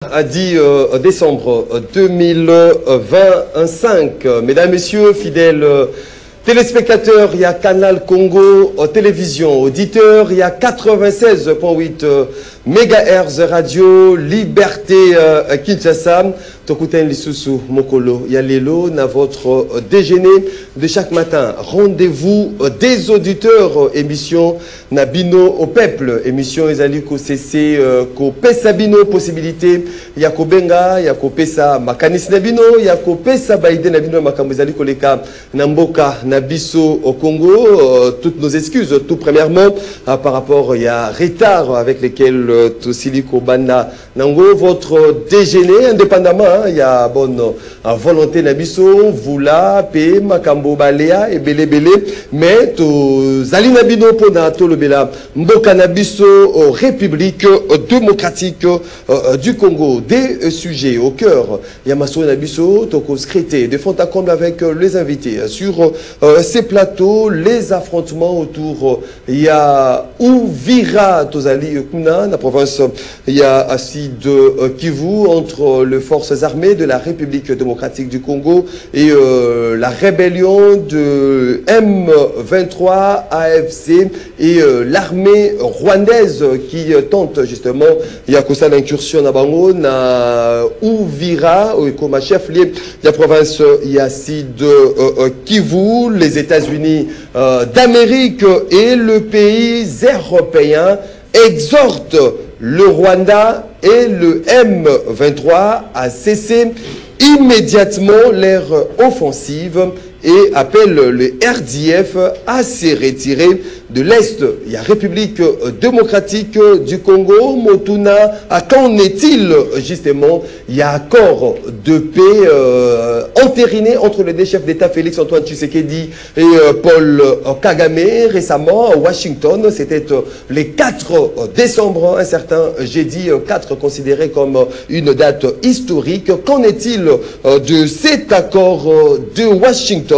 A 10 décembre 2025. Mesdames, Messieurs, fidèles téléspectateurs, il y a Canal Congo Télévision. Auditeurs, il y a 96.8 MHz Radio Liberté Kinshasa. Tokuten Lissousou Mokolo Yalelo, na votre déjeuner de chaque matin. Rendez-vous des auditeurs, émission Nabino au peuple, émission Ezaliko CC, ko pesa bino possibilité, yako benga, yako pesa makanis nabino, yako pesa baide nabino makambo Ezaliko leka namboka nabiso au Congo. Toutes nos excuses, tout premièrement par rapport il y a retard avec lesquels Tosiliko Banda Nango, votre déjeuner indépendamment. Il y a bonne volonté nabiso, voula, pe, makambo balea et belé belé, mais to zali nabino pona to le bela mboka nabiso République démocratique du Congo. Des sujets au cœur, il y a maso nabiso, toko scrété, de fond à comble avec les invités sur ces plateaux, les affrontements autour. Il y a Uvira Tozali Kuna, la province, il y a assis de Kivu entre les forces armées de la République démocratique du Congo et la rébellion de M23 AFC et l'armée rwandaise qui tente justement, il y a ça l'incursion à Bango, na Uvira, comme chef lié, il y a province, il y a assis de Kivu, les États-Unis d'Amérique et le pays européen exhortent le Rwanda et le M23 à cesser immédiatement leur offensive et appelle le RDF à se retirer de l'Est. Il y a République démocratique du Congo, Motuna. Qu'en est-il justement? Il y a accord de paix entériné entre les deux chefs d'État Félix-Antoine Tshisekedi et Paul Kagame récemment à Washington. C'était le 4 décembre, un certain jeudi 4 considéré comme une date historique. Qu'en est-il de cet accord de Washington?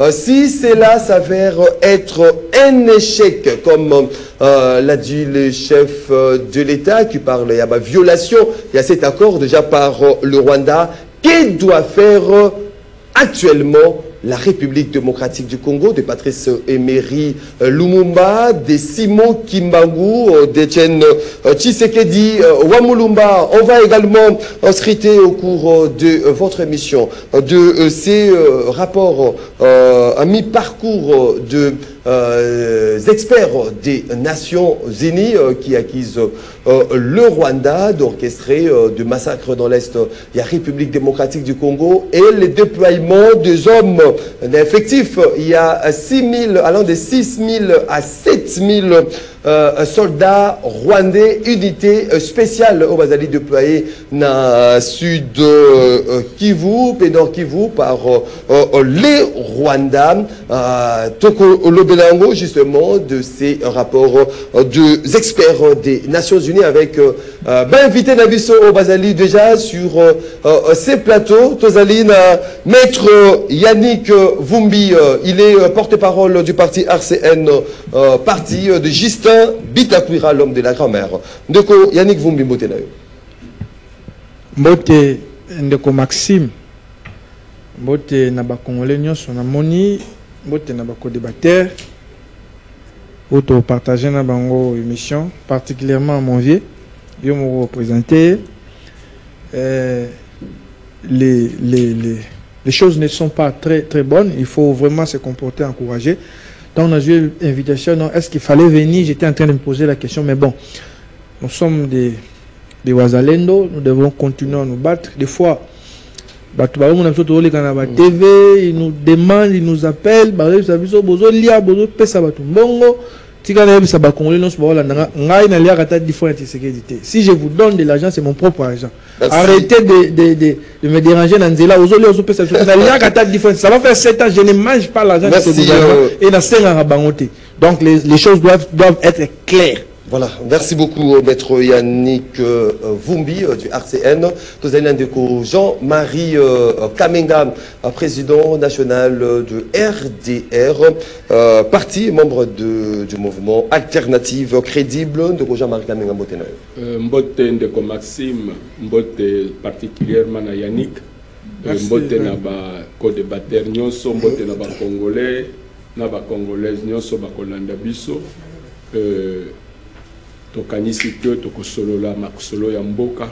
Si cela s'avère être un échec, comme l'a dit le chef de l'État qui parle, il y a ma violation, il y a cet accord déjà par le Rwanda, que doit faire actuellement la République démocratique du Congo, de Patrice Emery Lumumba, de Simon Kimbangu, d'Etienne Tshisekedi Wamulumba. On va également scruter au cours de votre émission de ces rapports à mi-parcours de experts des Nations Unies qui accusent le Rwanda d'orchestrer de massacres dans l'Est de la République démocratique du Congo et le déploiement des hommes effectifs. Il y a 6 000, allant de 6 000 à 7 000 soldats rwandais, unités spéciales au Bazali déployées dans le sud Kivu, Pédor Kivu, par les Rwandais. Toko Lobelango, justement, de ces rapports des experts des Nations Unies avec invité Nabiso au Bazali déjà sur ces plateaux. Tozalina, maître Yannick Vumbi, il est porte-parole du parti RCN, parti de Justin Bitakwira, l'homme de la grand-mère. Ndeko Yannick Vumbi Motenayo. Mbote Ndeko Maxime, Mbote Nabakongolais nyonso na moni, Mbote Nabako débatteur, auto partager na bango émission, particulièrement mon vieux, je me représenter. Les choses ne sont pas très bonnes, il faut vraiment se comporter encouragé. Donc, on a eu l'invitation, est-ce qu'il fallait venir? J'étais en train de me poser la question, mais bon, nous sommes des Wazalendo, nous devons continuer à nous battre. Des fois, TV, ils nous demandent, ils nous appellent, si je vous donne de l'argent, c'est mon propre argent. Merci. Arrêtez de me déranger dans Nzela. Ça va faire 7 ans, je ne mange pas l'argent de ce gouvernement. Et donc les choses doivent être claires. Voilà, merci beaucoup maître Yannick Vumbi du RCN. Nous allons Jean-Marie Kamenga, président national de RDR, parti membre du mouvement Alternative Crédible de Jean-Marie Kamenga Mbotena. Mbote ndeko Maxime, mbote particulièrement na Yannick, mbote na ba co-débatteur nyonso, mbote na ba Congolais, na ba Congolaises nyonso ba kolanda biso. Tokanisi ke tokosolola makosolo ya mboka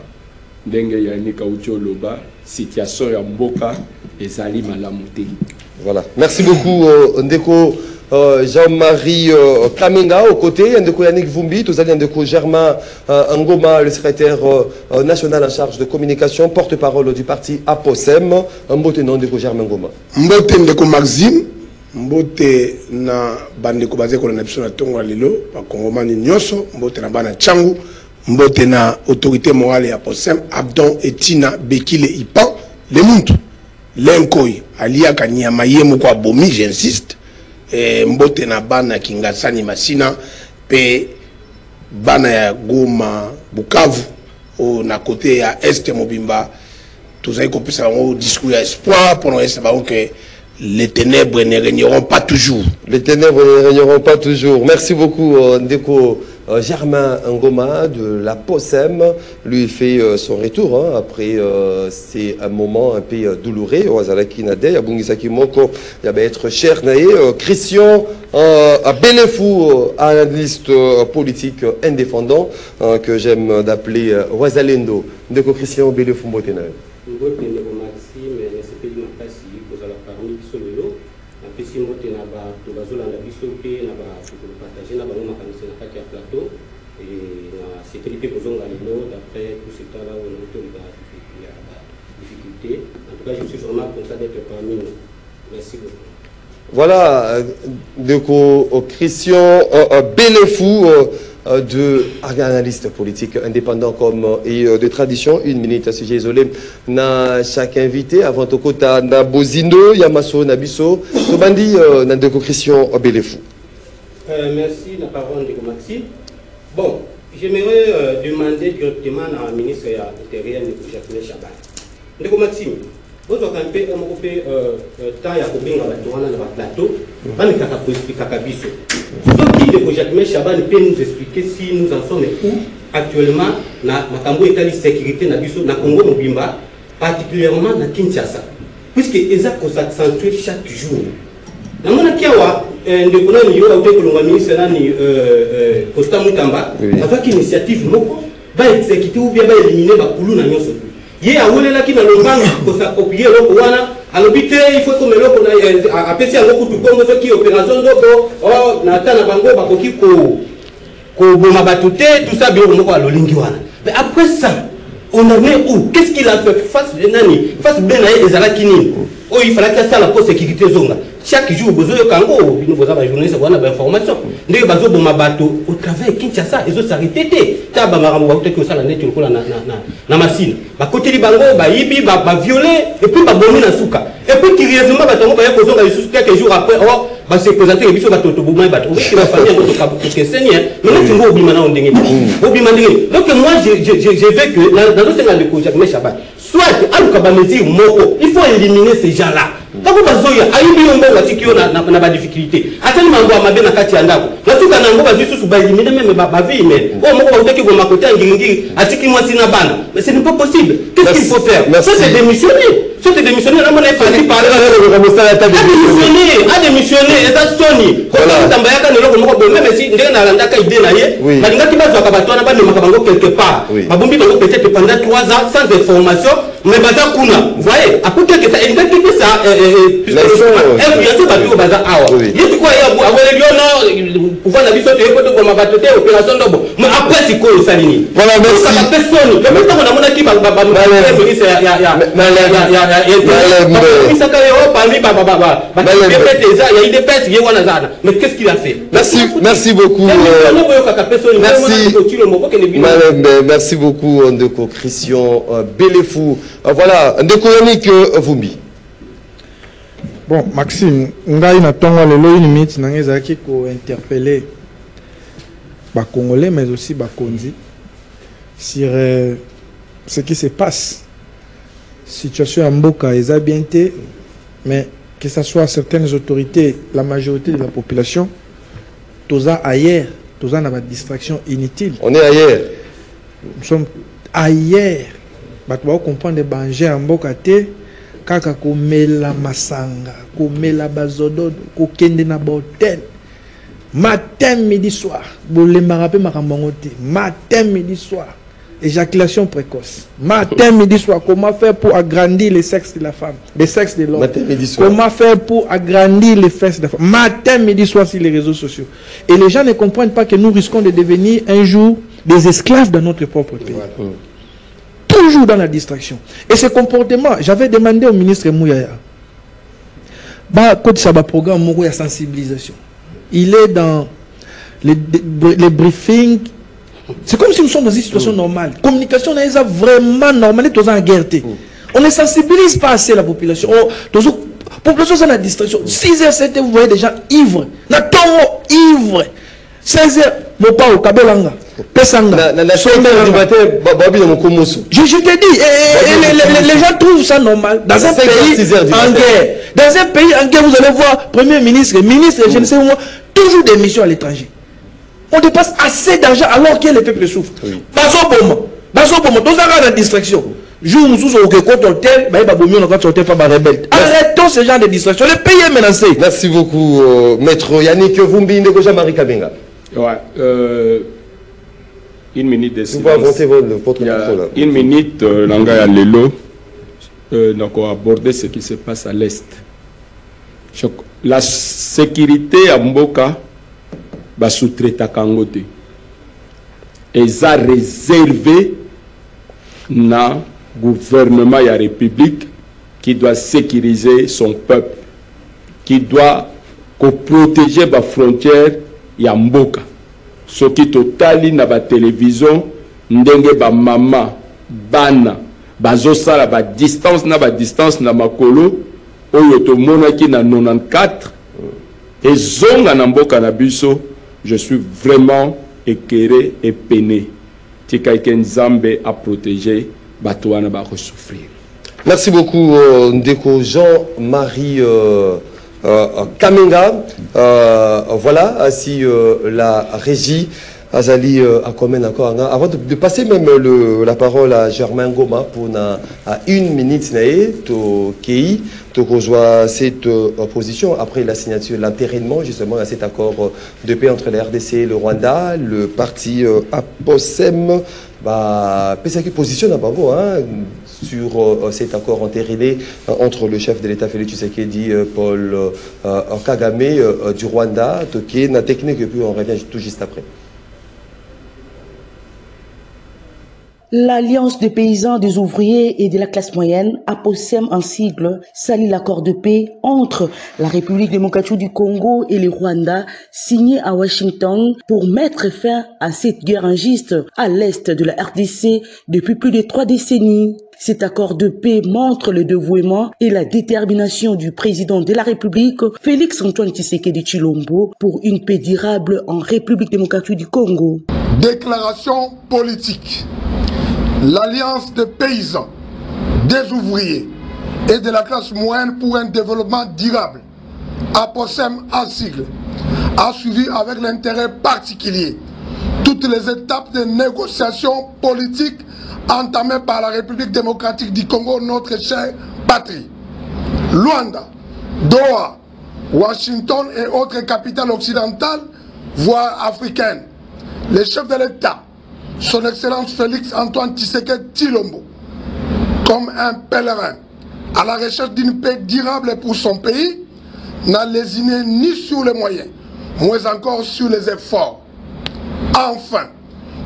ndenge Yannick auti oloba situation ya mboka ezali malamu te. Voilà, merci beaucoup ndeko Jean-Marie Kamenga aux côtés, ndeko Yannick Vumbi, tous allez ndeko Germain Ngoma, le secrétaire national en charge de communication, porte-parole du parti APOSEM, mbote non ndeko Germain Ngoma. Mbote ndeko Maxime, mbote na bandeko baze ko na biso na tongo lelo ba kongomani nyonso, mbote na bana changu, mbote na autorité morale ya APOSEM, Abdon Etina Bekile Ipan, le muntu lenkoi alia kanyama yemu kwa bomi, j'insiste. Mbote na bana Kingasani Masina pe bana ya Goma Bukavu au na côté ya Est Mobimba tous avez compris ça au discours espoir pour nous savoir que les ténèbres ne régneront pas toujours. Les ténèbres ne régneront pas toujours. Merci beaucoup ndeko Germain Ngoma de la POSEM, lui fait son retour hein, après c'est un moment un peu douloureux au Azalaki Nade, à Bungisaki Moko, il y avait être cher naé, Christian Belefou, analyste politique indépendant que j'aime d'appeler Wazalendo, de Christian Belefou Mbotena. Sécurité d'après tout ce temps-là où on a eu des difficultés. En tout cas, je suis vraiment content d'être parmi nous. Merci beaucoup. Voilà, donc Christian Belefou, de analyste politique indépendant comme et de tradition. Une minute, si j'ai isolé, na chaque invité avant tout kota na Bozindo, Yamaso, Nabiso, Tobandi, na de Christian Belefou. Merci, la parole de Maxime. Bon, j'aimerais demander directement à la ministre de l'Intérieur, Jacques Chaban. Ndeko Maxime, vous avez un peu temps à couper dans le plateau, vous avez expliquer à Kabiso. Ce qui de Jacques Chaban peut nous expliquer si nous en sommes où actuellement na Makambo État de sécurité na Biso na Congo Mobimba, particulièrement na Kinshasa, puisque ils ont s'accentué chaque jour. Namona kiawa ndeko na niyo au tekolonga ministre nani Costa Mutamba avec initiative moko ba exécuter ou bien ba éliminer ba kulu na nyonso ye awolela ki na lombanga ko sa copier loko wana alobité il faut comme loko na apesi yango kutu Congo soki opération ndoko oh na tana bango ba koki ko boma batute tout ça bien moko alolingi wana mais après ça on en est où? Qu'est-ce qu'il a fait face nani face benaye ezalaki nini? Oh il fallait que ça la sécurité zonga. Chaque jour, vous avez un journaliste qui a des informations. Vous avez un bateau au travers de Kinshasa, ils ont s'arrêté. Vous avez un machine. Côté du Bango, ils ont violé et puis ils ont bomé dans le souka. Et puis, curieusement, quelques jours après, bah c'est présenté les bateaux de Bouma et bateau. Il va falloir que Seigneur. Mais là, tu vois, donc, moi, j'ai vu que dans le Sénat de Kojak Meshabat, soit il faut éliminer ces gens-là. Quand vous avez des difficultés, mais ce n'est pas possible. Qu'est-ce qu'il faut faire? C'est démissionner. C'est démissionner. À démissionner. Quelque part. Peut-être pendant 3 ans sans information. Mais vous voyez, à côté de ça, après c'est quoi Salini? Voilà, mais qu'est-ce qu'il a fait? Merci beaucoup. Merci beaucoup Ndeko Christian Belefou. Voilà, Ndeko Yannick Vumbi. Bon, Maxime, ngai na tonga lelo une minute nangeza ki ko interpeller Congolais, mais aussi Bakondi, sur ce qui se passe. Situation en Mboka est bien, mais que ce soit certaines autorités, la majorité de la population, tous ailleurs, tous dans la distraction inutile. On est ailleurs. Nous sommes ailleurs. Bah, tu vas comprendre des dangers en Mboka te, kaka komela masanga, komela bazodo, kokende na botel. Matin, midi, soir. Matin, midi, soir. Éjaculation précoce. Matin, midi, soir. Comment faire pour agrandir le sexe de la femme, le sexe de l'homme? Matin, midi, soir. Comment faire pour agrandir les fesses de la femme? Matin, midi, soir sur les réseaux sociaux. Et les gens ne comprennent pas que nous risquons de devenir un jour des esclaves dans notre propre pays. Voilà. Toujours dans la distraction. Et ce comportement, j'avais demandé au ministre Mouyaya, quand ça va programme de sensibilisation. Il est dans les briefings. C'est comme si nous sommes dans une situation normale. Communication est vraiment normale. Tous en guerre. On ne sensibilise pas assez la population. La population est en distraction. 6h, 7h, vous voyez des gens ivres. Ivres. 16h, mon pas au Kabelanga. Pesanga. Je te dis, les gens trouvent ça normal. Dans un pays en guerre. Dans un pays en guerre, vous allez voir Premier ministre, je ne sais où, toujours des missions à l'étranger. On dépasse assez d'argent alors que les peuples souffrent. Arrêtons ce genre de distraction. Le pays est menacé. Merci beaucoup, Maître Yannick Vumbi Ndegoja Marie Kabenga. Ouais, une minute de silence. Vous pouvez inventer votre micro. Une minute, Langa Lelo, donc on va aborder ce qui se passe à l'Est. La sécurité à Mboka va sous-traiter Kangote. Et ça réservé na gouvernement et la République qui doit sécuriser son peuple, qui doit protéger les frontières ya Mboka. Ce qui totali na ba télévision ndenge ba mama bana bazosala ba distance na makolo oyo to monaki na 94 et zonga na Mboka na biso. Je suis vraiment écœuré et peiné. Tika Nzambe a protégé Batouana ba souffrir. Merci beaucoup Ndeko Jean-Marie Kamenga. Voilà, si la régie Azali a commun accord. Avant de passer même la parole à Germain Goma pour à 1 minute, qui rejoint cette position après la signature, l'enterrement justement à cet accord de paix entre la RDC et le Rwanda, le parti APOSEM positionne à Babo sur cet accord entériné entre le chef de l'État Félix Tshisekedi, Paul Kagame du Rwanda, qui est la technique et puis on revient tout juste après. L'Alliance des paysans, des ouvriers et de la classe moyenne, APOSEM en sigle, salue l'accord de paix entre la République démocratique du Congo et le Rwanda, signé à Washington pour mettre fin à cette guerre injuste à l'est de la RDC depuis plus de 3 décennies. Cet accord de paix montre le dévouement et la détermination du président de la République, Félix Antoine Tshisekedi Tshilombo, pour une paix durable en République démocratique du Congo. Déclaration politique. L'Alliance des paysans, des ouvriers et de la classe moyenne pour un développement durable, APOSEM en sigle, a suivi avec l'intérêt particulier toutes les étapes de négociations politiques entamées par la République démocratique du Congo, notre chère patrie. Luanda, Doha, Washington et autres capitales occidentales, voire africaines. Les chefs de l'État, son Excellence Félix Antoine Tshisekedi Tshilombo, comme un pèlerin à la recherche d'une paix durable pour son pays, n'a lésiné ni sur les moyens, moins encore sur les efforts. Enfin,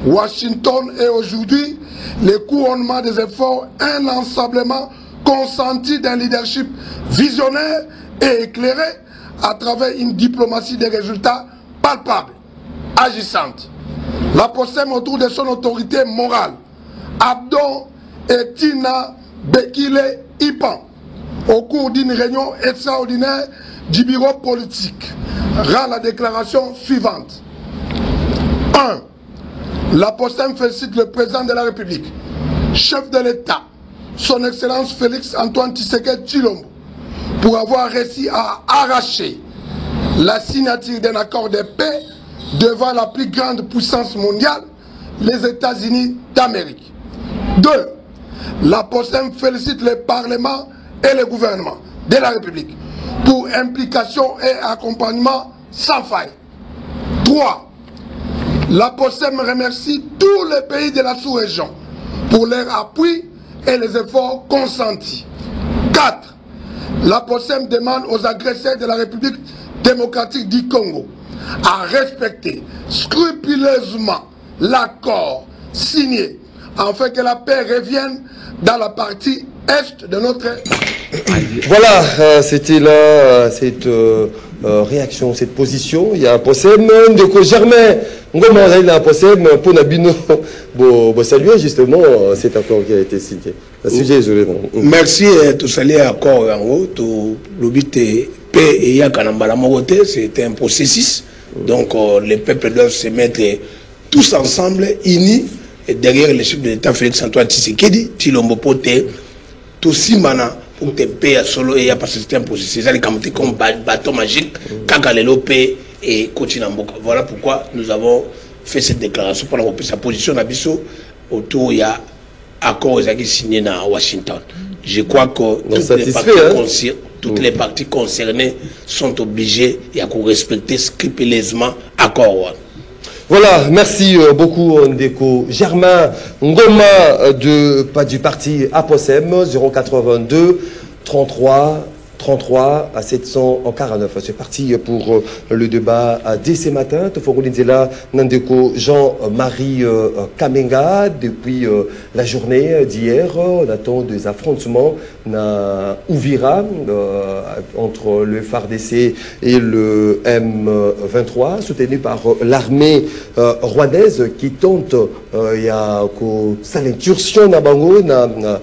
Washington est aujourd'hui le couronnement des efforts, un ensemblement consenti d'un leadership visionnaire et éclairé à travers une diplomatie des résultats palpables, agissante. La POSEM autour de son autorité morale, Abdon et Tina Bekile Ipan, au cours d'une réunion extraordinaire du bureau politique, rend la déclaration suivante. 1. La POSEM félicite le président de la République, chef de l'État, son Excellence Félix Antoine Tshisekedi Tshilombo, pour avoir réussi à arracher la signature d'un accord de paix devant la plus grande puissance mondiale, les États-Unis d'Amérique. 2. La POSEM félicite le Parlement et le gouvernement de la République pour implication et accompagnement sans faille. 3. La POSEM remercie tous les pays de la sous-région pour leur appui et les efforts consentis. 4. La POSEM demande aux agresseurs de la République démocratique du Congo à respecter scrupuleusement l'accord signé afin que la paix revienne dans la partie est de notre... Voilà, c'était là cette réaction, cette position. Il y a un POSEM de Germain. On a un POSEM pour Nabino. Bon, saluer justement cet accord qui a été signé. Le sujet est désolé. Merci, tout saluer accord en haut, tout l'obité paix et Yakanambala Morote, c'est un processus. Donc les peuples doivent se mettre tous ensemble, unis, et derrière le chef de l'État Félix Antoine Tshisekedi, Tshilombo Pote, tout Simana, pour te paix à solo et parce que c'est un processus. C'est comme bâton magique, Kakalelo paix et Kochinamboka. Voilà pourquoi nous avons fait cette déclaration pour la sa position d'Abisso autour il y a accord signé à Washington. Je crois que toutes les parties concernées sont obligées et à respecter scrupuleusement l'accord. Voilà, merci beaucoup Ndeko. Germain Ngoma du parti APOSEM 082 33 33 à 749. C'est parti pour le débat dès ce matin. Tofogolinzela Nandeko Jean-Marie Kamenga. Depuis la journée d'hier, on attend des affrontements na Uvira entre le FARDC et le M23, soutenu par l'armée rwandaise qui tente il y a l'incursion na Bango na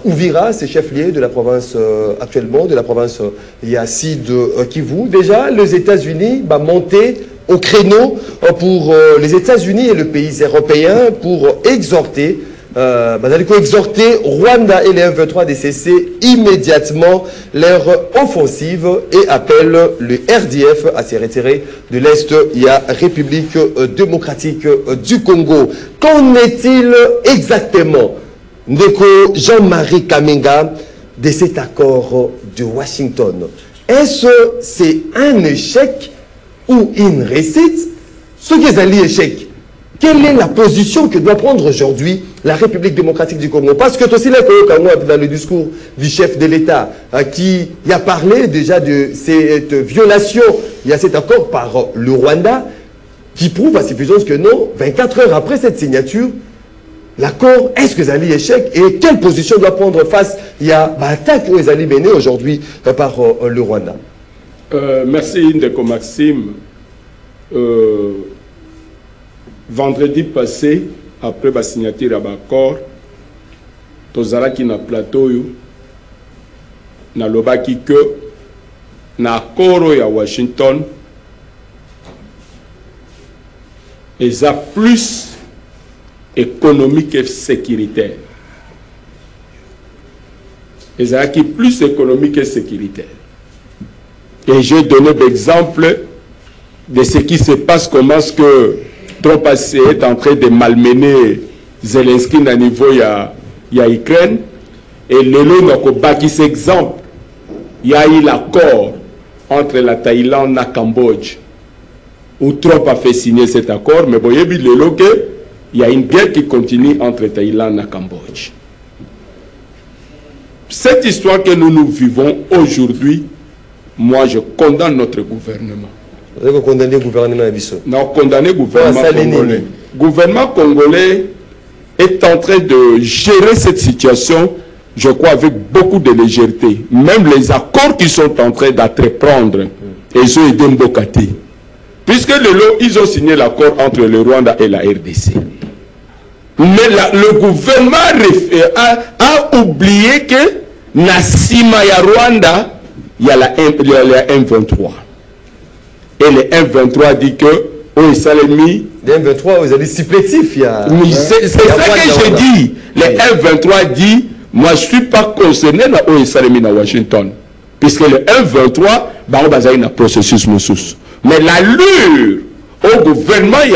Uvira, c'est chef-lieu de la province actuellement, de la province Yassid Kivu. Déjà, les États-Unis va monter au créneau pour les États-Unis et le pays européen pour exhorter Rwanda et les M23 de cesser immédiatement leur offensive et appelle le RDF à se retirer de l'Est. Il y a République démocratique du Congo. Qu'en est-il exactement, Ndeko Jean-Marie Kamenga, de cet accord de Washington? Est-ce c'est un échec ou une réussite? Ce qui est un échec, quelle est la position que doit prendre aujourd'hui la République démocratique du Congo? Parce que aussi là, dans le discours du chef de l'État qui a parlé déjà de cette violation, il y a cet accord par le Rwanda qui prouve à suffisance que non, 24 heures après cette signature, l'accord, est-ce que Zali échec et quelle position doit prendre face il y a l'attaque que Zali menée aujourd'hui par le Rwanda? Merci Ndeko Maxime. Vendredi passé, après la signature de l'accord, tozalaki na plateau na lobaki que na accord ya Washington eza plus économique et sécuritaire. Ezalaki plus économique et sécuritaire. Et j'ai donné l'exemple de ce qui se passe, comment est-ce que Trump est en train de malmener Zelensky à niveau de l'Ukraine. Et le long de cet exemple, il y a eu l'accord entre la Thaïlande et le Cambodge, où Trump a fait signer cet accord, mais bon, il y a une guerre qui continue entre Thaïlande et le Cambodge. Cette histoire que nous vivons aujourd'hui, moi je condamne notre gouvernement. Vous avez condamné le gouvernement Abisso? Non, condamné le gouvernement congolais. Le gouvernement congolais est en train de gérer cette situation, je crois, avec beaucoup de légèreté. Même les accords qui sont en train d'entreprendre, ils ont aidé Mbokati. Puisque ils ont signé l'accord entre le Rwanda et la RDC. Mais le gouvernement a oublié que Nassima ya Rwanda, il y a la M23. Et le M23 dit que oh, Salemi, Les M23, vous avez supplétif. Oui, c'est ça que j'ai dit. Les M23 dit, moi je ne suis pas concerné dans l'OSRM à Washington. Puisque le M23, on va un processus moussous. Mais l'allure au gouvernement, il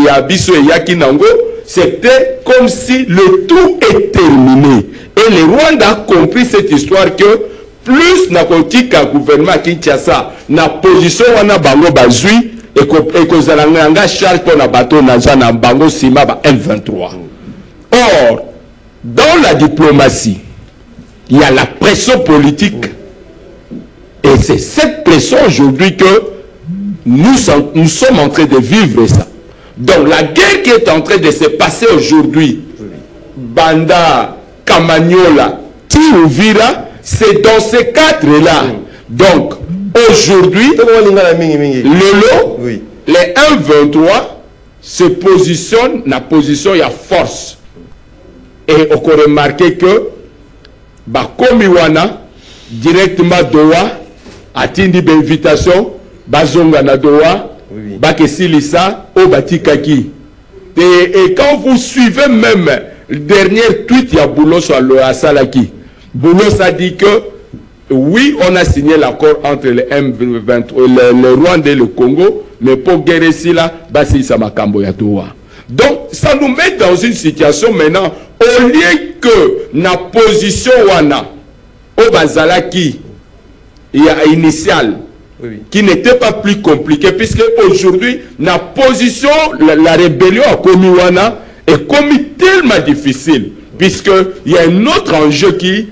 y a Bisso et Yakinango, c'était comme si le tout est terminé. Et les Rwandais ont compris cette histoire que plus n'a qu'un gouvernement Kinshasa, na position on a bango bazui et que zalanga charge pour na bateau na zana bango sima ba M23. Or, dans la diplomatie, il y a la pression politique. Et c'est cette pression aujourd'hui que nous sommes en train de vivre ça. Donc la guerre qui est en train de se passer aujourd'hui, Banda, Kamanyola, Tiuvira, c'est dans ces cadres-là. Donc aujourd'hui, les 1-23 se positionnent dans la position, il y a force. Et on peut remarquer que Komiwana, directement Doha, atteint l'invitation, Bazonga na Doha, Bakesilisa, Obatikaki. Et quand vous suivez même le dernier tweet, il y a Boulos à Salaki. Boulos a dit que oui, on a signé l'accord entre les M23, le Rwanda et le Congo, mais pour guérir ici, là, Basi Samakambo ya Doha. Donc, ça nous met dans une situation maintenant, au lieu que la position wana, au Bazalaki, il y a initial, qui n'était pas plus compliqué, puisque aujourd'hui, la position, la rébellion à Komiwana est commis tellement difficile, puisqu'il y a un autre enjeu qui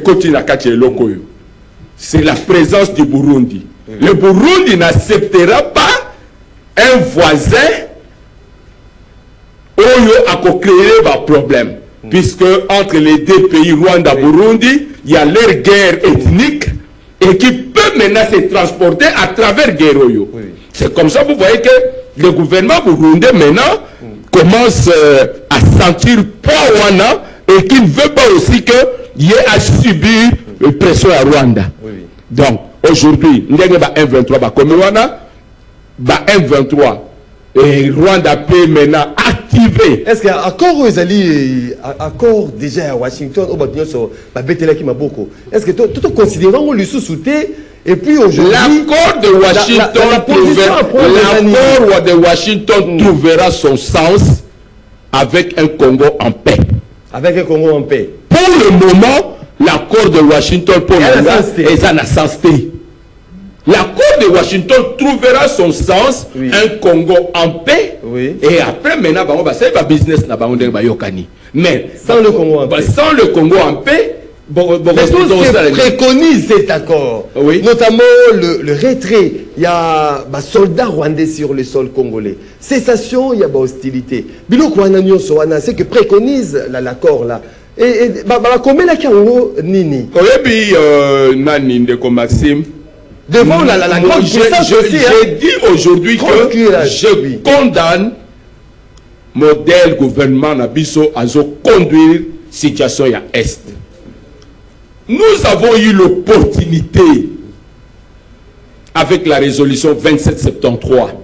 continue à catcher le Lokoyo. C'est la présence du Burundi. Le Burundi n'acceptera pas un voisin où il a créé un problème. Puisque entre les deux pays, Rwanda et Burundi, il y a leur guerre ethnique et qui peut maintenant se transporter à travers Guéroyo. C'est comme ça, vous voyez que le gouvernement burundais maintenant commence à sentir Rwanda et qu'il ne veut pas aussi qu'il y ait à subir une pression à Rwanda. Donc, aujourd'hui, nous avons un 23 comme Rwanda, un 23 et Rwanda peut maintenant activer. Est-ce qu'il y a un accord aux alliés, accord déjà à Washington, au Batillon sur Betelaki Maboko? Est-ce que tout considérant le sous-souté et puis aujourd'hui. L'accord de Washington trouvera son sens avec un Congo en paix. Avec un Congo en paix. Pour le moment, l'accord de Washington pour est un sens. L'accord de Washington trouvera son sens, un Congo en paix, et après, maintenant, on va faire un business. Mais sans le Congo en paix. Sans le Congo en paix, préconise cet accord, notamment le retrait. Il y a des soldats rwandais sur le sol congolais. Cessation, il y a des hostilités. C'est que préconise l'accord là. Et combien la Kango Nini? Nani Ndeko Maxime. Devant la grande puissance aussi. J'ai dit aujourd'hui que je condamne modèle gouvernement Nabiso à conduire situation à Est. Nous avons eu l'opportunité avec la résolution 2773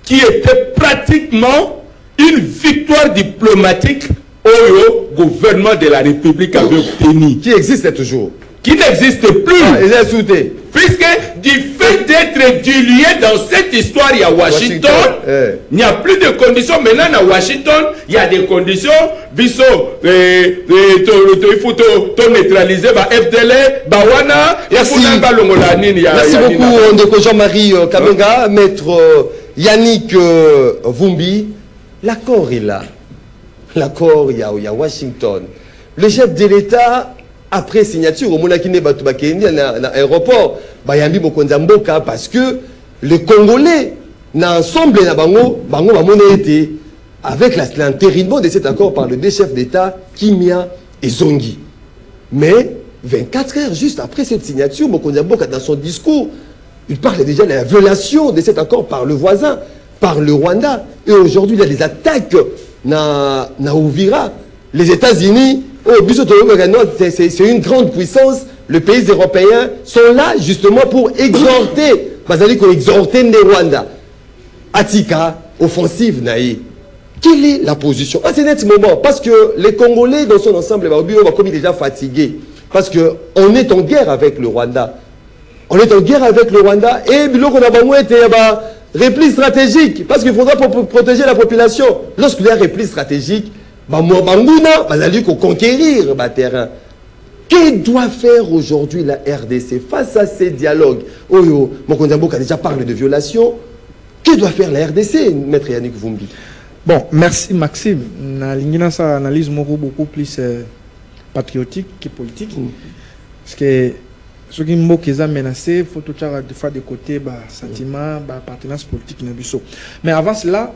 qui était pratiquement une victoire diplomatique au gouvernement de la République avait obtenu. Qui existe toujours. Qui n'existe plus. Puisque du fait d'être dilué dans cette histoire, il y a Washington, il n'y a plus de conditions. Maintenant, à Washington, il y a des conditions. Bisso, il faut neutraliser FDL, Bawana, merci beaucoup, Jean-Marie Kamenga, maître Yannick Vumbi. L'accord est là. L'accord, il y a Washington. Le chef de l'État, après signature, au Monakine Batoubakendi, dans l'aéroport, Bayambi Mokonzamboka, parce que les Congolais, ensemble, avec l'entérinement de cet accord par les deux chefs d'État, Kimia et Zongi. Mais 24 heures juste après cette signature, Mokonzamboka, dans son discours, il parle déjà de la violation de cet accord par le voisin, par le Rwanda. Et aujourd'hui, il y a des attaques na Uvira. Les États-Unis, c'est une grande puissance. Les pays européens sont là justement pour exhorter, exhorter les Rwanda. Atika, offensive naïe. Quelle est la position? Ah, c'est net ce moment. Parce que les Congolais, dans son ensemble, comme il est déjà fatigué. Parce qu'on est en guerre avec le Rwanda. On est en guerre avec le Rwanda. Et qu'on a été repli stratégique. Parce qu'il faudra protéger la population. Lorsqu'il y a un repli stratégique, Banguna va aller conquérir le terrain. Que doit faire aujourd'hui la RDC face à ces dialogues? Oyo, Mokondambo a déjà parlé de violation. Que doit faire la RDC, Maître Yannick Vumbi? Bon, merci Maxime. L'ingénieur ça analyse beaucoup plus patriotique que politique. Parce que ceux qui m'ont menacé, il faut tout faire de côté sentiment, partenariat politique. Mais avant cela,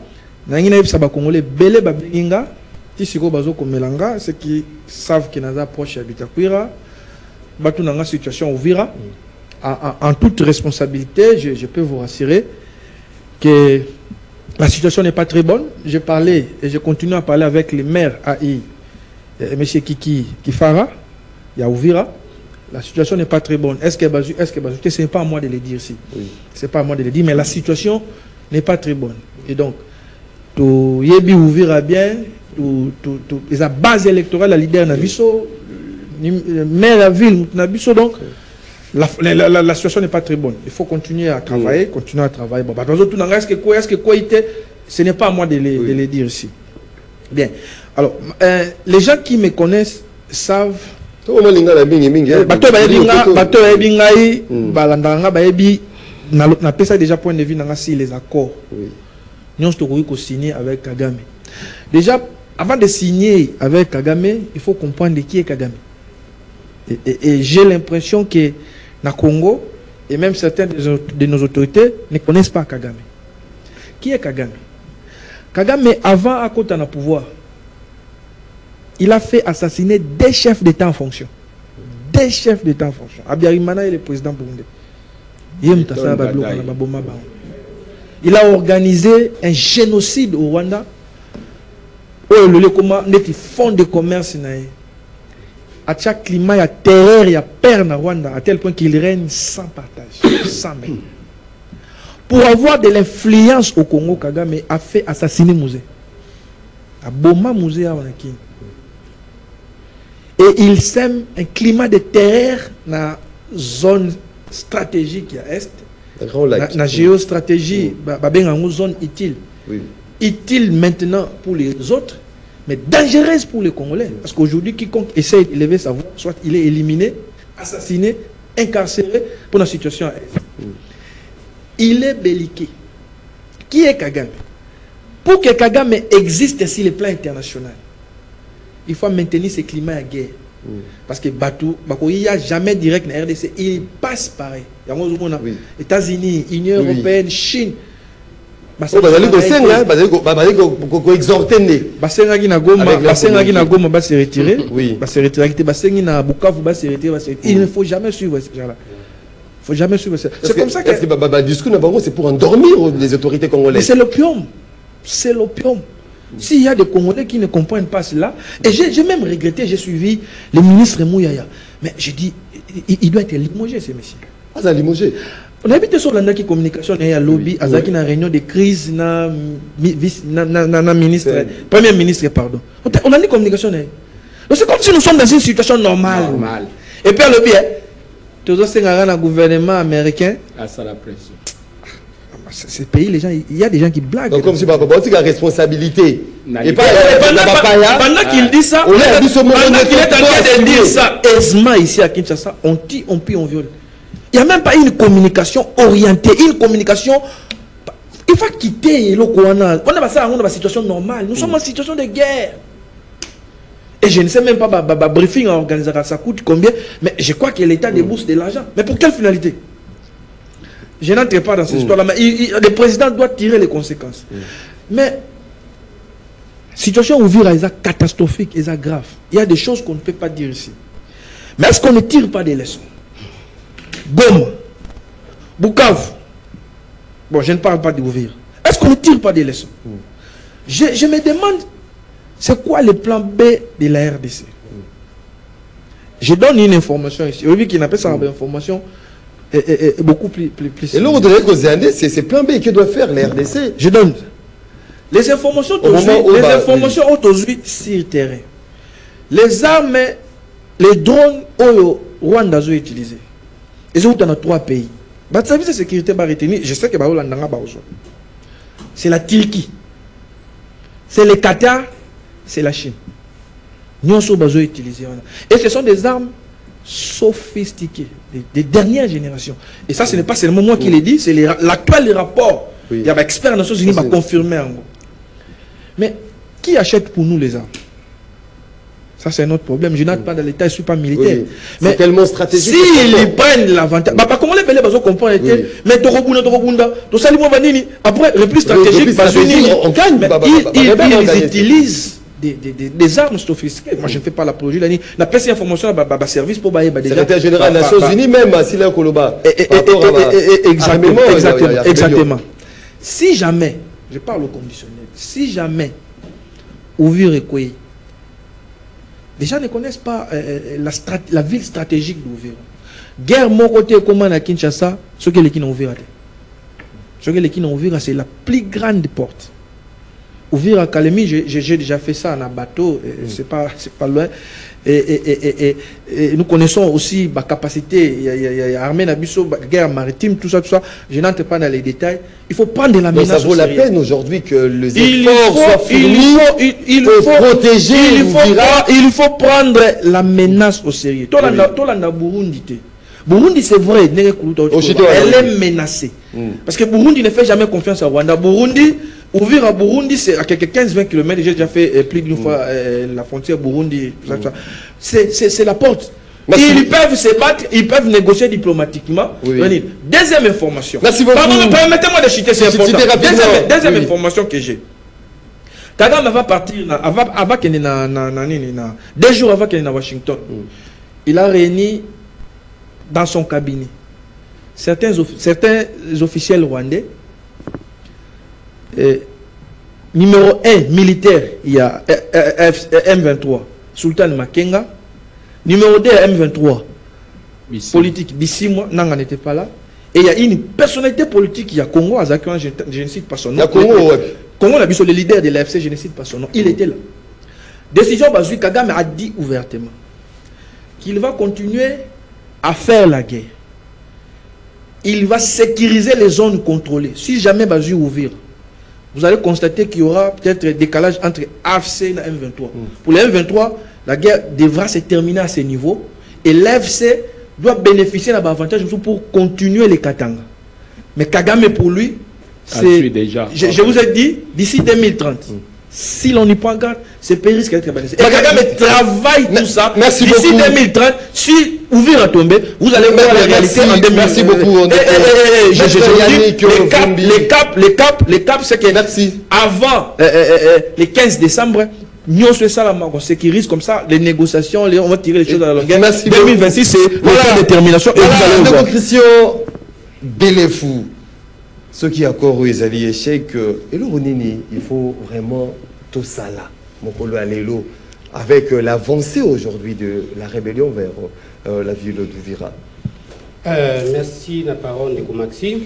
l'ingénieur Congolais belé babinga. Ceux qui savent que nous sommes proches de Bitakwira, dans la situation ouvira, en toute responsabilité, je peux vous rassurer que la situation n'est pas très bonne. J'ai parlé et je continue à parler avec les maires AI, M. Kiki Kifara, il y a Ouvira. La situation n'est pas très bonne. Est-ce que ce n'est pas à moi de le dire ici? Oui. Ce n'est pas à moi de le dire, mais la situation n'est pas très bonne. Et donc, tout Yebi Ouvira bien. La base électorale, la leader Nabiso, maire la ville Nabiso, donc la situation n'est pas très bonne. Il faut continuer à travailler, Bon, est-ce que quoi était, ce n'est pas à moi de le dire ici. Bien. Alors, les gens qui me connaissent savent. Déjà point de vue si les accords. Nous avons signé avec Kagame. Déjà. Avant de signer avec Kagame, il faut comprendre qui est Kagame. Et j'ai l'impression que na Congo, et même certaines de nos autorités ne connaissent pas Kagame. Qui est Kagame? Kagame, avant à côté de pouvoir, il a fait assassiner des chefs d'État en fonction. Des chefs d'État en fonction. Abiyarimana est le président burundais. Il a organisé un génocide au Rwanda. Le fonds de commerce à chaque climat, il y a terreur, il y a peur dans Rwanda, à tel point qu'il règne sans partage, sans même. Pour avoir de l'influence au Congo, Kagame a fait assassiner Mouzé. À Boma Mouzé à Wanaki. Et il sème un climat de terreur dans la zone stratégique à Est, dans la géostratégie, dans une zone utile. Oui. Utile maintenant pour les autres, mais dangereuse pour les Congolais. Parce qu'aujourd'hui, quiconque essaie d'élever sa voix, soit il est éliminé, assassiné, incarcéré pour la situation à Est. Il est belliqué. Qui est Kagame? Pour que Kagame existe sur le plan international, il faut maintenir ce climat à guerre. Parce que il n'y a jamais direct dans la RDC, il passe pareil. États-Unis, Union européenne, Chine. Il ne faut jamais suivre ce genre-là. Il ne faut jamais suivre ça. C'est comme ça que le discours c'est pour endormir les autorités congolaises. C'est l'opium. C'est l'opium. S'il y a des Congolais qui ne comprennent pas cela, et j'ai même regretté, j'ai suivi le ministre Mouyaya. Mais j'ai dit, il doit être limogé, ce monsieur. Ah, ça limogé. On a habité sur la communication, il y a lobby, il y a une réunion de crise, ministre, premier ministre, pardon. On a une communication. C'est comme si nous sommes dans une situation normale. Et puis, le lobby, tout ça, c'est un gouvernement américain. À ça la pression. Ces pays, les gens, il y a des gens qui blaguent. Donc, comme si on dit la responsabilité. Et pendant qu'il dit ça, pendant qu'il est en train de dire ça, aisément ici à Kinshasa, on tue, on pille, on viole. Il n'y a même pas une communication orientée, une communication. Il faut quitter le Kouana. On a ça dans la situation normale. Nous sommes en situation de guerre. Et je ne sais même pas, briefing organisé, ça coûte combien, mais je crois que l'État débourse de l'argent. Mais pour quelle finalité? Je n'entre pas dans cette histoire-là, mais le président doit tirer les conséquences. Mais la situation où vivre est catastrophique, est grave. Il y a des choses qu'on ne peut pas dire ici. Mais est-ce qu'on ne tire pas des leçons? Goma, Bukavu. Bon, je ne parle pas d'ouvrir. Est-ce qu'on ne tire pas des leçons? Je me demande, c'est quoi le plan B de la RDC? Je donne une information ici. Aujourd'hui, qui n'appelle ça une information beaucoup plus. Et là, on dirait que c'est plan B que doit faire la RDC. Je donne. Les informations aujourd'hui sur le terrain. Les armes, les drones au Rwanda ont utilisé. Ils sont dans 3 pays. Le service de sécurité va retenir, je sais que c'est la Turquie, c'est le Qatar, c'est la Chine. Nous avons utilisé. Et ce sont des armes sophistiquées, des dernières générations. Et ça, ce n'est pas seulement moi qui l'ai dit, c'est l'actuel rapport. Il y a des experts des Nations Unies qui ont confirmé. Mais qui achète pour nous les armes? Ça, c'est un autre problème. Je n'entre pas dans l'État, je ne suis pas militaire. Mais c'est tellement stratégique. S'ils prennent l'avantage, comment les Belés comprennent? Mais après, le plus stratégique, ils utilisent des armes sophistiquées. Moi, je ne fais pas la projet. La presse information, service pour déjà. Secrétaire général des Nations Unies, même, si là, Koloba. Exactement. Si jamais, je parle au conditionnel, si jamais, Ouvir et Koué, les gens ne connaissent pas la ville stratégique d'Ouvir. Guerre, mon côté, comment à Kinshasa, ce que les Kina Ouvir. Ce que les Kina Ouvir, c'est la plus grande porte. Ouvir à Kalemi, j'ai déjà fait ça en un bateau, c'est pas loin. Et nous connaissons aussi la capacité, il y a armée Nabiso, guerre maritime, tout ça. Je n'entre pas dans les détails. Il faut prendre la menace. Ça vaut la peine aujourd'hui que les efforts soient fournis pour protéger. Il faut prendre la menace au sérieux. Burundi, c'est vrai, elle est menacée. Parce que Burundi ne fait jamais confiance à Rwanda. Ouvrir à Burundi, c'est à quelques 15-20 km. J'ai déjà fait plus d'une fois la frontière Burundi. C'est la porte. Ils peuvent se battre, ils peuvent négocier diplomatiquement. Deuxième information. Permettez-moi de citer, c'est important. Deuxième information que j'ai. Kagame va partir, avant 2 jours avant qu'il est à Washington. Il a réuni dans son cabinet certains officiels rwandais. Numéro 1 militaire, il y a M23 Sultan Makenga. Numéro 2 M23 politique Bissimwa Nanga n'était pas là. Et il y a une personnalité politique, il y a Congo Azakian, je ne cite pas son nom. Congo Nabiso, le leader de l'AFC, je ne cite pas son nom. Il était là. Décision Bazui Kagame a dit ouvertement qu'il va continuer à faire la guerre. Il va sécuriser les zones contrôlées. Si jamais Bazui ouvre, vous allez constater qu'il y aura peut-être un décalage entre AFC et M23. Pour les M23, la guerre devra se terminer à ce niveau et l'AFC doit bénéficier d'un avantage pour continuer les Katanga. Mais Kagame, pour lui, c'est déjà. Je vous ai dit, d'ici 2030, si l'on n'y prend garde, ce pays risque d'être balayé. Et Kagame travaille tout ça. D'ici 2030, si Ouvir a tombé, vous allez voir la réalité en 2030. Merci beaucoup. Les caps, c'est que avant le 15 décembre, nous sommes ça, on sécurise comme ça les négociations, on va tirer les choses à la longueur. 2026, c'est la détermination. Et vous allez voir. Christian Belefou, ceux qui accordent aux alliés échec, et le Ronini, il faut vraiment tout ça là, mon polo Alélo, avec l'avancée aujourd'hui de la rébellion vers la ville d'Ouvira. Merci, la parole de Maxime.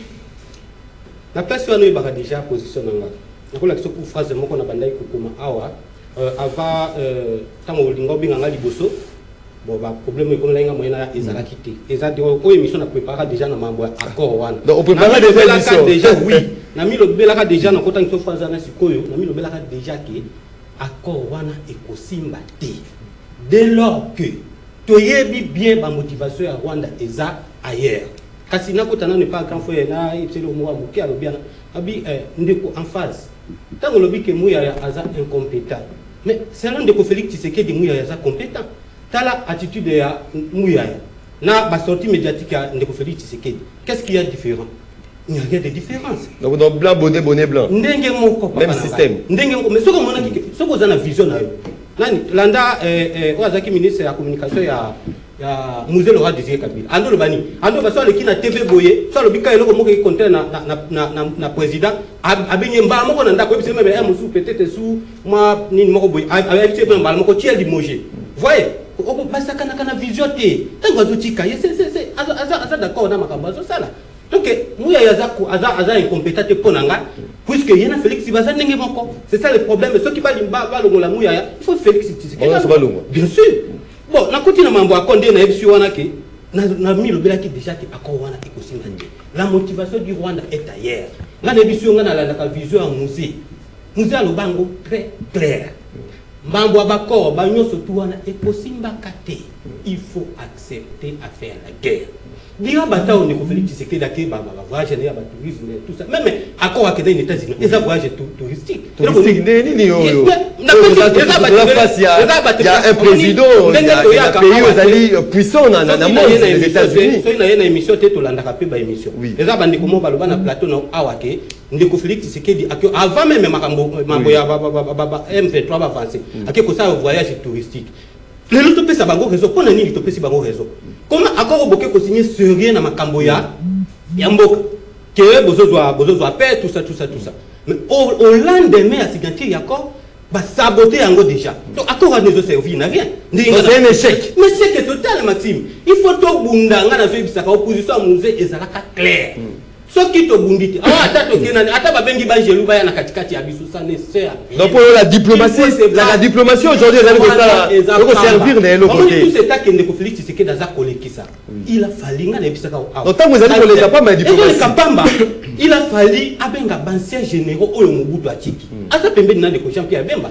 La place où on est déjà positionné. Pour la phrase de mon abandonné awa avant tant au lingo binganga liboso bon ba problème ko nga moyena ezala kité ezadi o émission na préparer déjà na mambo accord wana donc on prépare déjà oui na mi lobelaka déjà na kota nso phrase na sikoyo na mi lobelaka déjà que accord wana ekosimba te dès lors que toyebi bien ba motivation ya Rwanda eza ailleurs kasi na kota na ne pas grand frère na c'est le mot amuki alobiana abi ndeko en phase tant lobi que Mouya aza incompétent mais c'est l'un de Félix Tshisekedi Mouya aza compétent tala attitude ya Mouya na ba sortie médiatique de Félix Tshisekedi qu'est-ce qu'il y a de différent? Il n'y a rien de différence. Donc dans blanc bonnet blanc ndenge moko même système ndenge mais ce que mona ki ce que za vision na yo nani landa ozaki ministre ya communication ya Musée Laurent Désiré Kabila ando lobani ando baso le kina TV boye so lo bika eloko moko ki compter na président abenye mba moko na ndako ebise mebe musu peut-être sous moi nini moko boye avec ce mba moko tiel limoger voyez oko basa kana vision te tango azotika c'est aza d'accord na makambo azo sala donc nous aza incompétent pour nanga puisque yena Félix Baza ndenge moko. C'est ça le problème. Ceux qui parlent ba longola mouya il faut Félix Tshisekedi. Bien sûr. Bon, na koti na mambo akonde na ebisi wana ke na mi lobela ki déjà ke akona ekosinga nje. La motivation du Rwanda est ailleurs. Na ebisi nga na la vision ya musée. Musée a le bango très clair. Mambo abako ba nyonso tu wana ekosimba kate. Il faut accepter à faire la guerre. Dira bata on est Félix Tshisekedi ke ba voyage na ba tourisme tout ça. Même accord avec les États-Unis, les voyages touristiques. Touristique il y a un président, il y a un pays aux alliés puissants dans le monde, les États-Unis. Il y a une émission qui est la émission. Les abandés comme on va le plateau na awake, ndeko Félix Tshisekedi avant même mambo ya M23 va avancer. Akeko ça voyage touristique. Les autres pays ça bango réseau, pour nani les autres pays bango réseau. Comment accord boké ko signer sérieux na makambo ya mboka que besoin doit paix tout ça. Mais au lendemain à signature d'accord bah saboter yango déjà. Donc accord à nous servir n'a rien. C'est un échec. Mais c'est total Maxime. Il faut to bunda nga na fait bisaka opposition à musée ezalaka clair. Ce qui te bundite ata babengi ba jelu ba na katikati ya biso ça ne sert. Donc pour la diplomatie aujourd'hui elle va servir les locaux. Tout c'est que ndeko Félix Tshisekedi daza kolekisa. Il a fallu nga na bisaka awa. Donc tant vous allez pour les pas mais diplomatie. Il a fallu abenga banciens généraux oyo Mobutu atiki. Asa pembeni na ndeko Jean-Pierre Bemba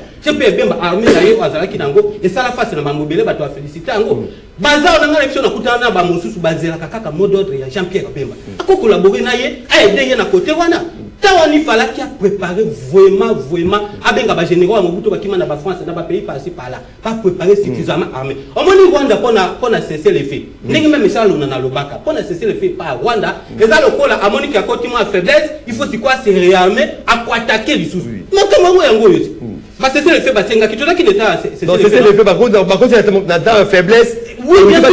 armée na yo azalaki nango et ça la face na bambobele bato a féliciter yango. Baza on nga émission na kutana na ba mosusu bazela kaka mot d'ordre ya Jean-Pierre Bemba. Ako collaborer na ye a aidé na côté wana. Tawani fala qui a préparé vraiment abenga ba généraux à Mobutu bakima na ba France na ba pays par-ci par-là. Pas préparer suffisamment armée. Au moins Rwanda pour cesser les faits. Ndenge même ça lona na lobaka pour cesser les faits par Rwanda. Et ça le kola amoni ki akotimo à faiblesse, il faut quoi se réarmer à attaquer les sous. Mais comment yango yosi? Bah cesser les faits ba senga ki toza ki d'état c'est donc cesser les faits par contre na faiblesse. Oui, bien sûr.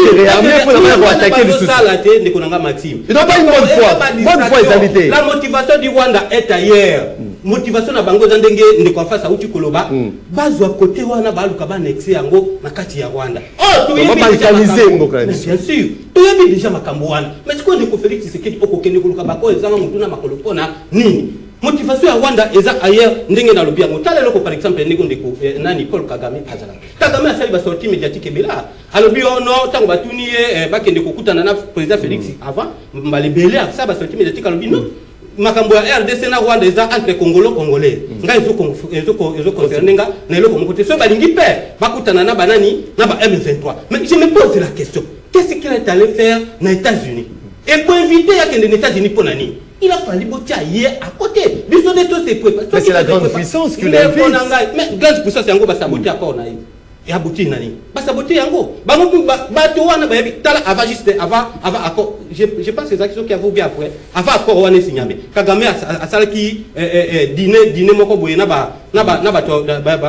Pour attaquer les sous. Maxime. Il n'a pas une bonne fois les invités. La motivation du Rwanda est ailleurs. Motivation na bango zandenge ndeko face à uti koloba. Bazwa côté wana baluka ba nexé yango na kati ya Rwanda. Oh, tu es balkaniser ngoka. Bien sûr. Tu es déjà makambo wana. Mais ce qu'on ndeko Félix Tshisekedi okokende koluka bako ezanga mutuna makolo pona nini? Motivation ya Rwanda eza ailleurs ndenge na lobia ngotala loko par exemple ndeko ndeko nani Paul Kagame azala. Kagame asali ba sortie médiatique bela. Alobi ono tango batuni bakende kokutana na président Félix avant mbalebele ça ba sortie médiatique alobi non. Makambo ya RDC na Rwanda eza entre congolais. Nga ezo concerner nga na eloko mokote so balingi pe bakutana na banani na ba M23. Mais je me pose la question, qu'est-ce qu'il est allé faire aux États-Unis? Et pour éviter ya kende aux États-Unis pour nani? Il a fallu botter hier à côté. Mais c'est la grande puissance que les filles. Mais grande puissance, c'est un gros saboté encore naïf. Et à botter nani. Pas saboter un gros. Batouana baby. Tala avant juste avant accord. Je pense que c'est actions qui avaient oublié après. Avant accord on est signé. Kagame a ça qui dîner moko boye na ba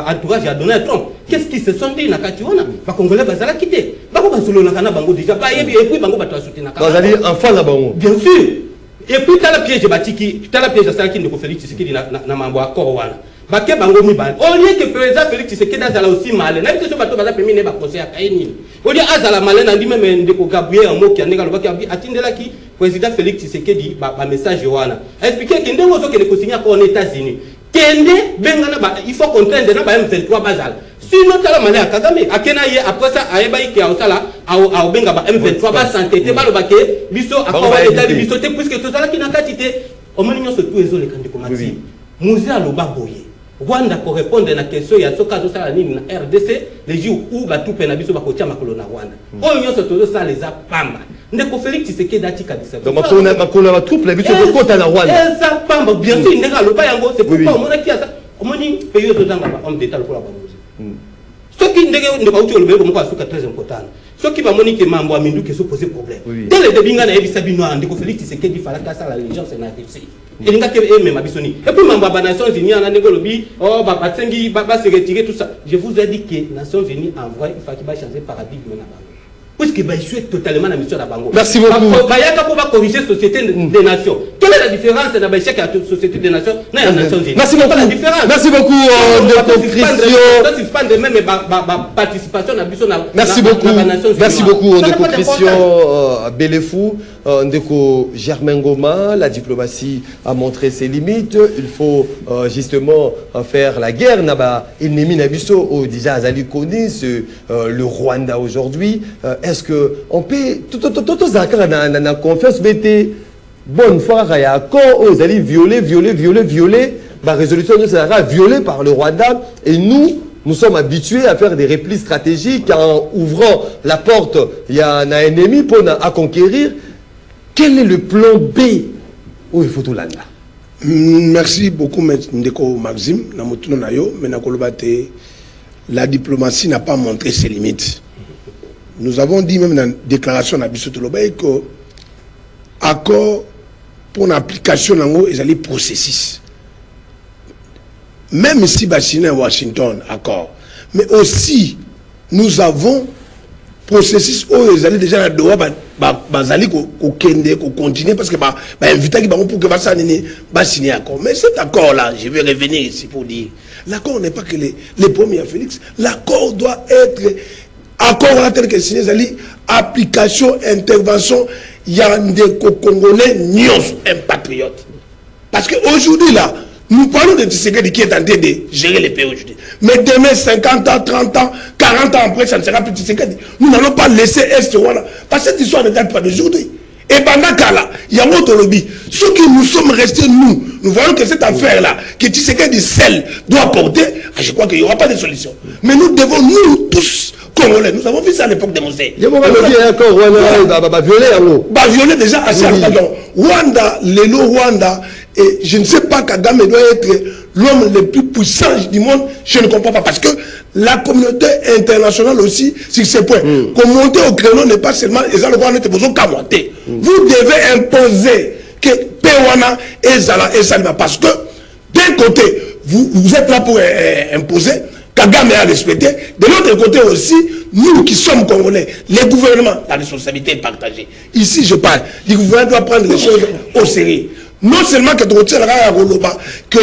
entourage à Donald Trump. Qu'est-ce qui se sont dit na katiwana? Ba Congolais bazala quitter. Ba ko basolo na kana bango déjà. Ba yebi et puis bango bato soutenir na. Vous allez enfant là bango. Bien sûr. Et puis t'as la piège batiki, t'as la piège à ça qui ne Félix Tshisekedi na mambo akoro wana. Baké bango mibal. Au lieu que président Félix Tshisekedi azala aussi mal. Na biso bato baza permis ne ba conseil akaini. Au lieu azala mal na ndi même ndeko Gabriel Amoki andeka lobaki atindela ki président Félix Tshisekedi ba message wana. Expliquer que ndenge ozo que ne consigner ko aux États-Unis. Kende benga na ba il faut contraindre na ba M23 bazal. Sinon tala malé Kagame akena ye après ça ayeba ki a osala a benga ba M23 ba s'entêter ba lobake biso akwa état biso te puisque tout ça qui na katité au moins nyonso tout ezo le kandi ko mati musée aloba boye Rwanda ko répondre na question ya soka zo sala nini na RDC les jours où ba tout pena biso ba ko tia makolo na Rwanda o nyonso to ça les a pamba ndeko Félix Tshisekedi atika disa donc makolo ba troupe la biso ko kota na Rwanda ça pamba bien sûr ndeka aloba yango c'est pourquoi on a qui ça au moins pays to zanga ba homme d'état ko la ba ce qui ne va pas le bénéfice comme quoi très important. Ce qui va moniquer mambo à Mindu qui se pose problème. Dès le début, on a vu Sabino Andeko Félix Tshisekedi fallait que ça la légende c'est n'arrive. Et les gars qui aiment ma bisoni. Et puis mambo à Nations Unies on a négocié oh bah Batsengi va se retirer tout ça. Je vous ai dit que Nations Unies en vrai il faut qu'il va changer paradigme là-bas. puisque va échouer totalement la mission de la Bango. Merci beaucoup. Il y a pour corriger la société des nations. Quelle est la différence de la société des nations? Merci beaucoup. La différence. Merci beaucoup. Merci beaucoup. Merci beaucoup. De Christian Belefou, Ndeko Germain Goma, la diplomatie a montré ses limites. Il faut justement faire la guerre. Ennemi Nabiso, déjà Azali connaît le Rwanda aujourd'hui. Est-ce qu'on peut tout la confiance BT bonne fois quand aux alliés violer la résolution sera violée par le Rwanda et nous sommes habitués à faire des replis stratégiques en ouvrant la porte il y a un ennemi pour à conquérir. Quel est le plan B où il faut tout l'anda? Merci beaucoup Ndeko Maxime la diplomatie n'a pas montré ses limites. Nous avons dit même dans la déclaration d'Abisso Tolobaï que accord pour l'application ils allaient processus. Même si Bachina à Washington, accord. Mais aussi, nous avons processus où ils allaient déjà continuer parce que inviter pour que signer accord. Mais cet accord-là, je vais revenir ici pour dire, l'accord n'est pas que les premiers Félix, l'accord doit être accord tel que signé, application, intervention, il y a des Congolais, un patriote. Parce qu'aujourd'hui, là, nous parlons de Tshisekedi qui est en train de gérer les pays aujourd'hui. Mais demain, 50 ans, 30 ans, 40 ans après, ça ne sera plus Tshisekedi. Nous n'allons pas laisser Est voilà. Parce que cette histoire ne date pas d'aujourd'hui. Et pendant qu'à là, il y a un autre lobby. Ceux qui nous sommes restés, nous voyons que cette affaire-là, que Tshisekedi seul doit porter, je crois qu'il n'y aura pas de solution. Mais nous devons, nous tous, Congolais, nous avons vu ça à l'époque de Mosée. Il y a encore violer déjà assez longtemps. Rwanda, Lelo Rwanda, et je ne sais pas Kagame doit être l'homme le plus puissant du monde, je ne comprends pas. Parce que la communauté internationale aussi, sur ces points, qu'on monte au créneau n'est pas seulement, et ça le Rwanda est besoin qu'à monter. Vous devez imposer que Pewana et Zala et Salima, parce que d'un côté, vous êtes là pour imposer, Kagame a respecté. De l'autre côté aussi, nous qui sommes Congolais, les gouvernements, la responsabilité est partagée. Ici, je parle, le gouvernement doit prendre les choses au sérieux. Non seulement que tu retiens la Roloba, que...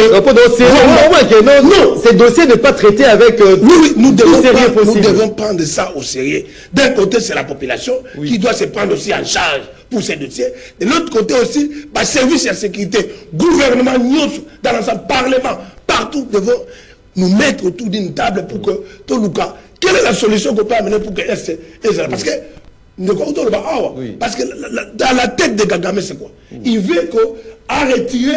Non, ces dossiers ne pas traiter avec nous devons prendre ça au sérieux. D'un côté, c'est la population qui doit se prendre aussi en charge pour ces dossiers. De l'autre côté aussi, service et sécurité, gouvernement, dans l'ensemble, parlement, partout devons nous mettre autour d'une table pour que tout le cas, quelle est la solution qu'on peut amener pour que parce que parce que dans la tête de Kagame, c'est quoi? Il veut retirer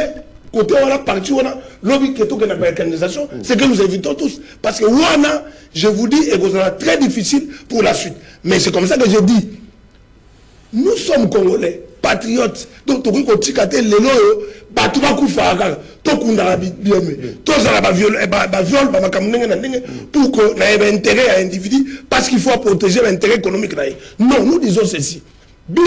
côté on a parti on a lobby qui est une américanisation, c'est que nous évitons tous parce que Wana, je vous dis, et vous sera très difficile pour la suite. Mais c'est comme ça que je dis, nous sommes Congolais, patriotes, donc tout le monde qui a été les lois, tout va couper tout le monde a bien tout ça va violer, pour que n'ait intérêt à l'individu parce qu'il faut protéger l'intérêt économique. Non, nous disons ceci. Nous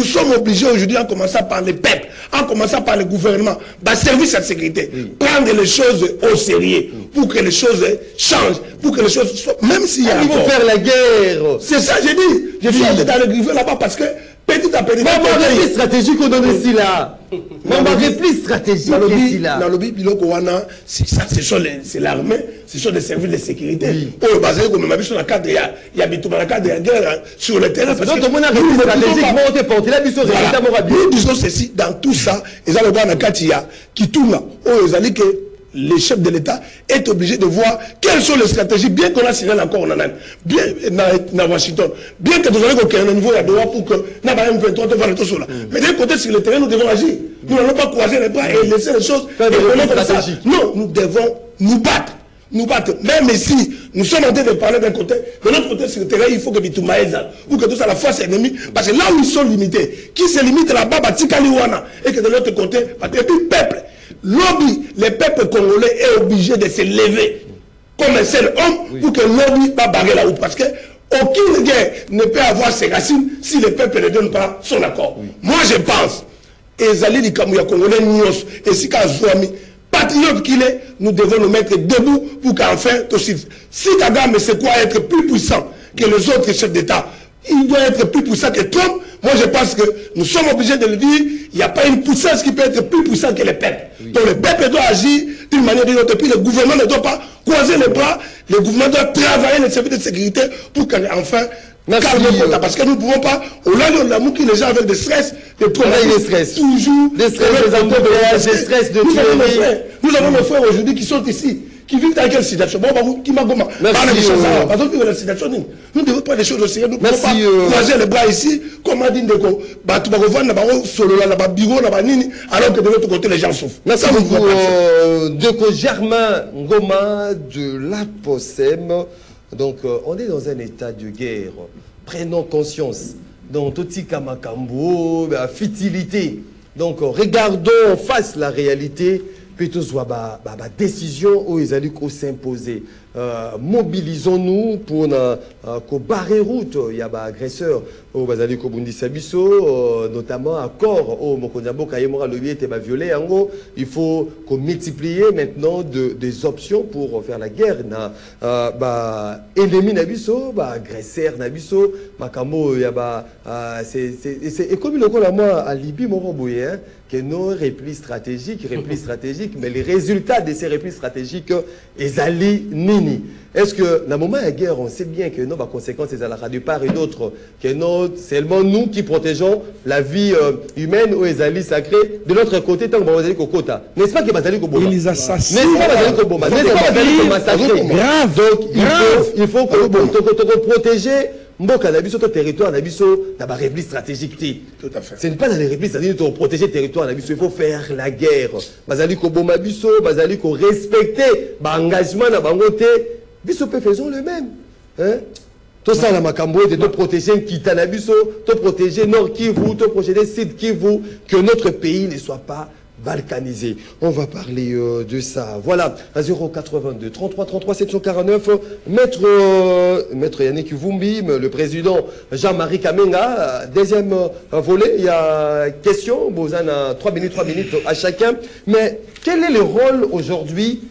sommes obligés aujourd'hui, en commençant par les peuples, en commençant par le gouvernement, service à la sécurité, prendre les choses au sérieux pour que les choses changent, pour que les choses soient. Même s'il y a. Ils vont faire la guerre. C'est ça, j'ai dit. Je suis allé dans le griffé là-bas parce que petit à petit. Repli stratégique qu'on donne ici là. Repli stratégique ici là. Dans le Bilokowana, c'est ça, c'est l'armée, ce sont des services de sécurité. Oh, basé comme ma mission, il y a bientôt la cadre de la guerre sur le terrain. Donc, tout le monde a repli stratégiquement, on est porté la mission. Nous disons ceci, dans tout ça, ils ont le gars qui tourne là. Oh, ils ont dit que le chef de l'État est obligé de voir quelles sont les stratégies, bien qu'on a signé encore en Anaï, bien dans Washington, bien que nous avons qu'un niveau à droit pour que nous avons M23 de voir tout cela. Mais d'un côté, sur le terrain, nous devons agir. Nous n'allons pas croiser les bras et laisser les choses. Non, nous devons nous battre. Nous battre. Même si nous sommes en train de parler d'un côté, de l'autre côté, sur le terrain, il faut que Bitoumaïza, ou que tout ça, la face ennemie, parce que là où ils sont limités, qui se limite là-bas, Batikaliwana, et que de l'autre côté, et puis peuple. Lobby, le peuple congolais est obligé de se lever comme un seul homme pour que lobby va barrer la route. Parce que aucune guerre ne peut avoir ses racines si le peuple ne donne pas son accord. Moi je pense, et Zali Likamouya Congolais Nyos, et si Kazouami, patriote qu'il est, nous devons nous mettre debout pour qu'enfin, si Kagame c'est quoi être plus puissant que les autres chefs d'État. Il doit être plus puissant que Trump. Moi, je pense que nous sommes obligés de le dire. Il n'y a pas une puissance qui peut être plus puissante que le peuple. Oui. Donc le peuple doit agir d'une manière ou d'une autre. Puis le gouvernement ne doit pas croiser les bras. Le gouvernement doit travailler les services de sécurité pour qu'enfin calme le compte. Parce que nous ne pouvons pas, au delà de l'amour qui les gens avec des stress, des traumatismes, toujours des stress, des embouteillages, des stress de tuerie. Nous avons nos frères aujourd'hui qui sont ici. Qui vivent dans quelle situation? Bon, qui m'a gommé. Parce que la situation, nous ne devons pas des choses aussi. Nous ne pouvons pas croiser les bras ici, comme a dit Ndeko. Tu vas revoir solo là, bureau, alors que de l'autre côté, les gens souffrent. Merci beaucoup, Ndeko Germain Ngoma de l'APOSEM. Donc, on est dans un état de guerre. Prenons conscience. Donc, Toti Kamakambo, la futilité. Donc, regardons en face la réalité. Plutôt soit décision où ils allaient s'imposer. Mobilisons-nous pour barrer route. Il y a des agresseurs au Bazali Kobundisa Biso, notamment à corps au Mokonyabo Kayemora le était violé. Il faut qu'on multiplie maintenant des options pour faire la guerre. Ennemi Nabiso, agresseur Nabiso, Makamo, il y a c'est comme le coup moi à Libye, mon roboué, que nos replis stratégiques, mais les résultats de ces replis stratégiques, ils allaient nini. Est-ce que, dans le moment de la guerre, on sait bien que nos conséquences, c'est à la de part et d'autre, que c'est seulement nous qui protégeons la vie humaine ou les alliés sacrés. De l'autre côté, tant que vous allez Kokota. N'est-ce pas que Bazali Koboma? Ils assassinent. N'est-ce pas Bazali Koboma? N'est-ce pas Bazali Komassacré? Grave. Donc, il faut protéger. Mboka Nabiso, ton territoire Nabiso, t'as pas repli stratégique. Tout à fait. Ce n'est pas dans les replis stratégiques pour protéger le territoire Nabiso. Il faut faire la guerre. Bazali Koboma Biso, Bazali ko respecter l'engagement na bangote. Biso peut faisons le même. Hein? Tout ça, la Makambo, de protéger Kitana Biso, de protéger Nord Kivu, de protéger Sud Kivu, que notre pays ne soit pas balkanisé. On va parler de ça. Voilà, à 082 33 33 749, Maître Yannick Vumbi, le président Jean-Marie Kamenga, deuxième volet, il y a question, vous en 3 minutes à chacun. Mais quel est le rôle aujourd'hui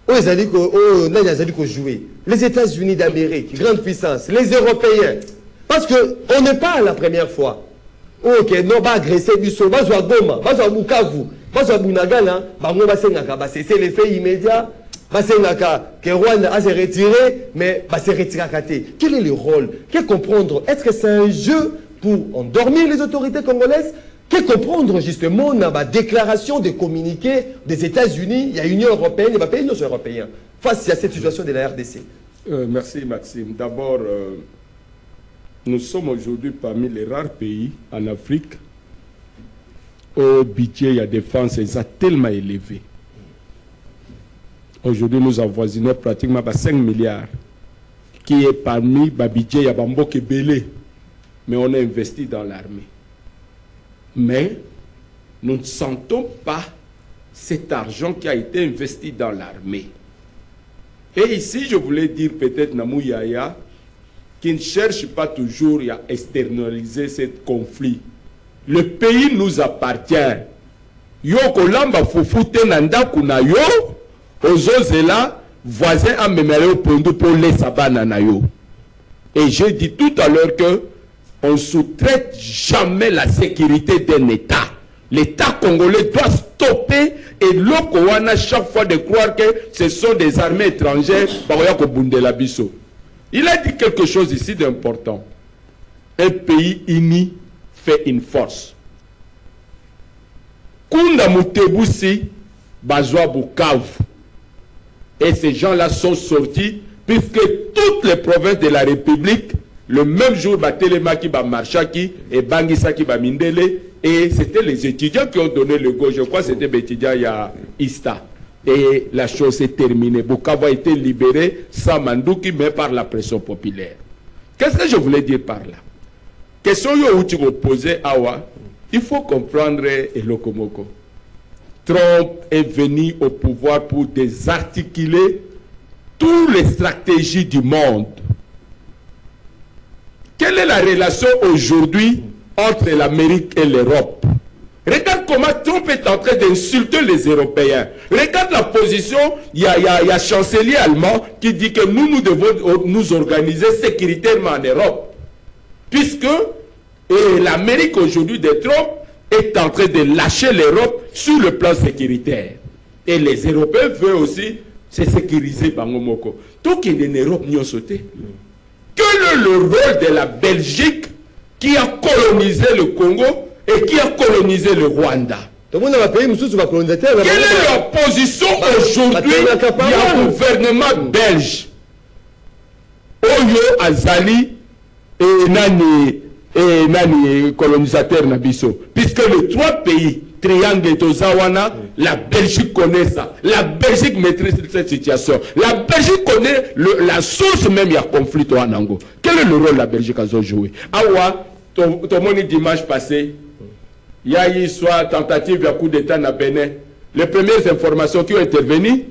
aux jouer? Les États-Unis d'Amérique, grande puissance, les Européens. Parce qu'on n'est pas la première fois. Ok, non, va agresser du sol, va à Goma, va à Bukavu, va à Bunagana, c'est l'effet immédiat. Que Rwanda a se retiré, mais va se retirer à côté. Quel est le rôle? Que comprendre? Est-ce que c'est un jeu pour endormir les autorités congolaises? Que comprendre justement dans la déclaration de communiqué des États-Unis, il y a l'Union européenne, il y a pays européens face à cette situation de la RDC? Merci Maxime. D'abord, nous sommes aujourd'hui parmi les rares pays en Afrique où le budget de la défense est tellement élevé. Aujourd'hui, nous avoisinons pratiquement 5 milliards qui est parmi le budget de Bamboke Belé. Mais on a investi dans l'armée. Mais nous ne sentons pas cet argent qui a été investi dans l'armée. Et ici, je voulais dire peut-être Namou Yaya, qui ne cherche pas toujours à externaliser ce conflit. Le pays nous appartient. Yo kolamba fufute nanda kuna yo, ozozela voisin a memele au pondu pour les sabana na yo. Et j'ai dit tout à l'heure que on ne sous-traite jamais la sécurité d'un État. L'État congolais doit stopper et l'Okowana chaque fois de croire que ce sont des armées étrangères. Il a dit quelque chose ici d'important. Un pays uni fait une force. Kunda Mutebusi, Bazwa Bukavu. Et ces gens-là sont sortis puisque toutes les provinces de la République, le même jour, Telemaki, Marchaki et Bangisaki, Mindele, et c'était les étudiants qui ont donné le go. Je crois que c'était les étudiants il y a Ista. Et la chose est terminée. Bukavu a été libéré sans Mandouki, mais par la pression populaire. Qu'est-ce que je voulais dire par là? Question où tu posais, Awa, il faut comprendre Elokomoko. Trump est venu au pouvoir pour désarticuler toutes les stratégies du monde. Quelle est la relation aujourd'hui entre l'Amérique et l'Europe? Regarde comment Trump est en train d'insulter les Européens. Regarde la position, il y a chancelier allemand qui dit que nous devons nous organiser sécuritairement en Europe. Puisque l'Amérique aujourd'hui de Trump est en train de lâcher l'Europe sur le plan sécuritaire. Et les Européens veulent aussi se sécuriser par Momoko. Tout qui est en Europe n'y a sauté. Quel est le rôle de la Belgique qui a colonisé le Congo et qui a colonisé le Rwanda? Quelle est la position aujourd'hui? Il y a un gouvernement belge. Oyo Azali et Nani colonisateur Nabiso. Puisque les trois pays, Triangle et Tozawana, la Belgique connaît ça. La Belgique maîtrise cette situation. La Belgique connaît la source même, il y a conflit au Anango. Quel est le rôle de la Belgique à jouer? Awa, ton dimanche passé, il y a eu soit tentative à coup d'État à Bénin. Les premières informations qui ont intervenu,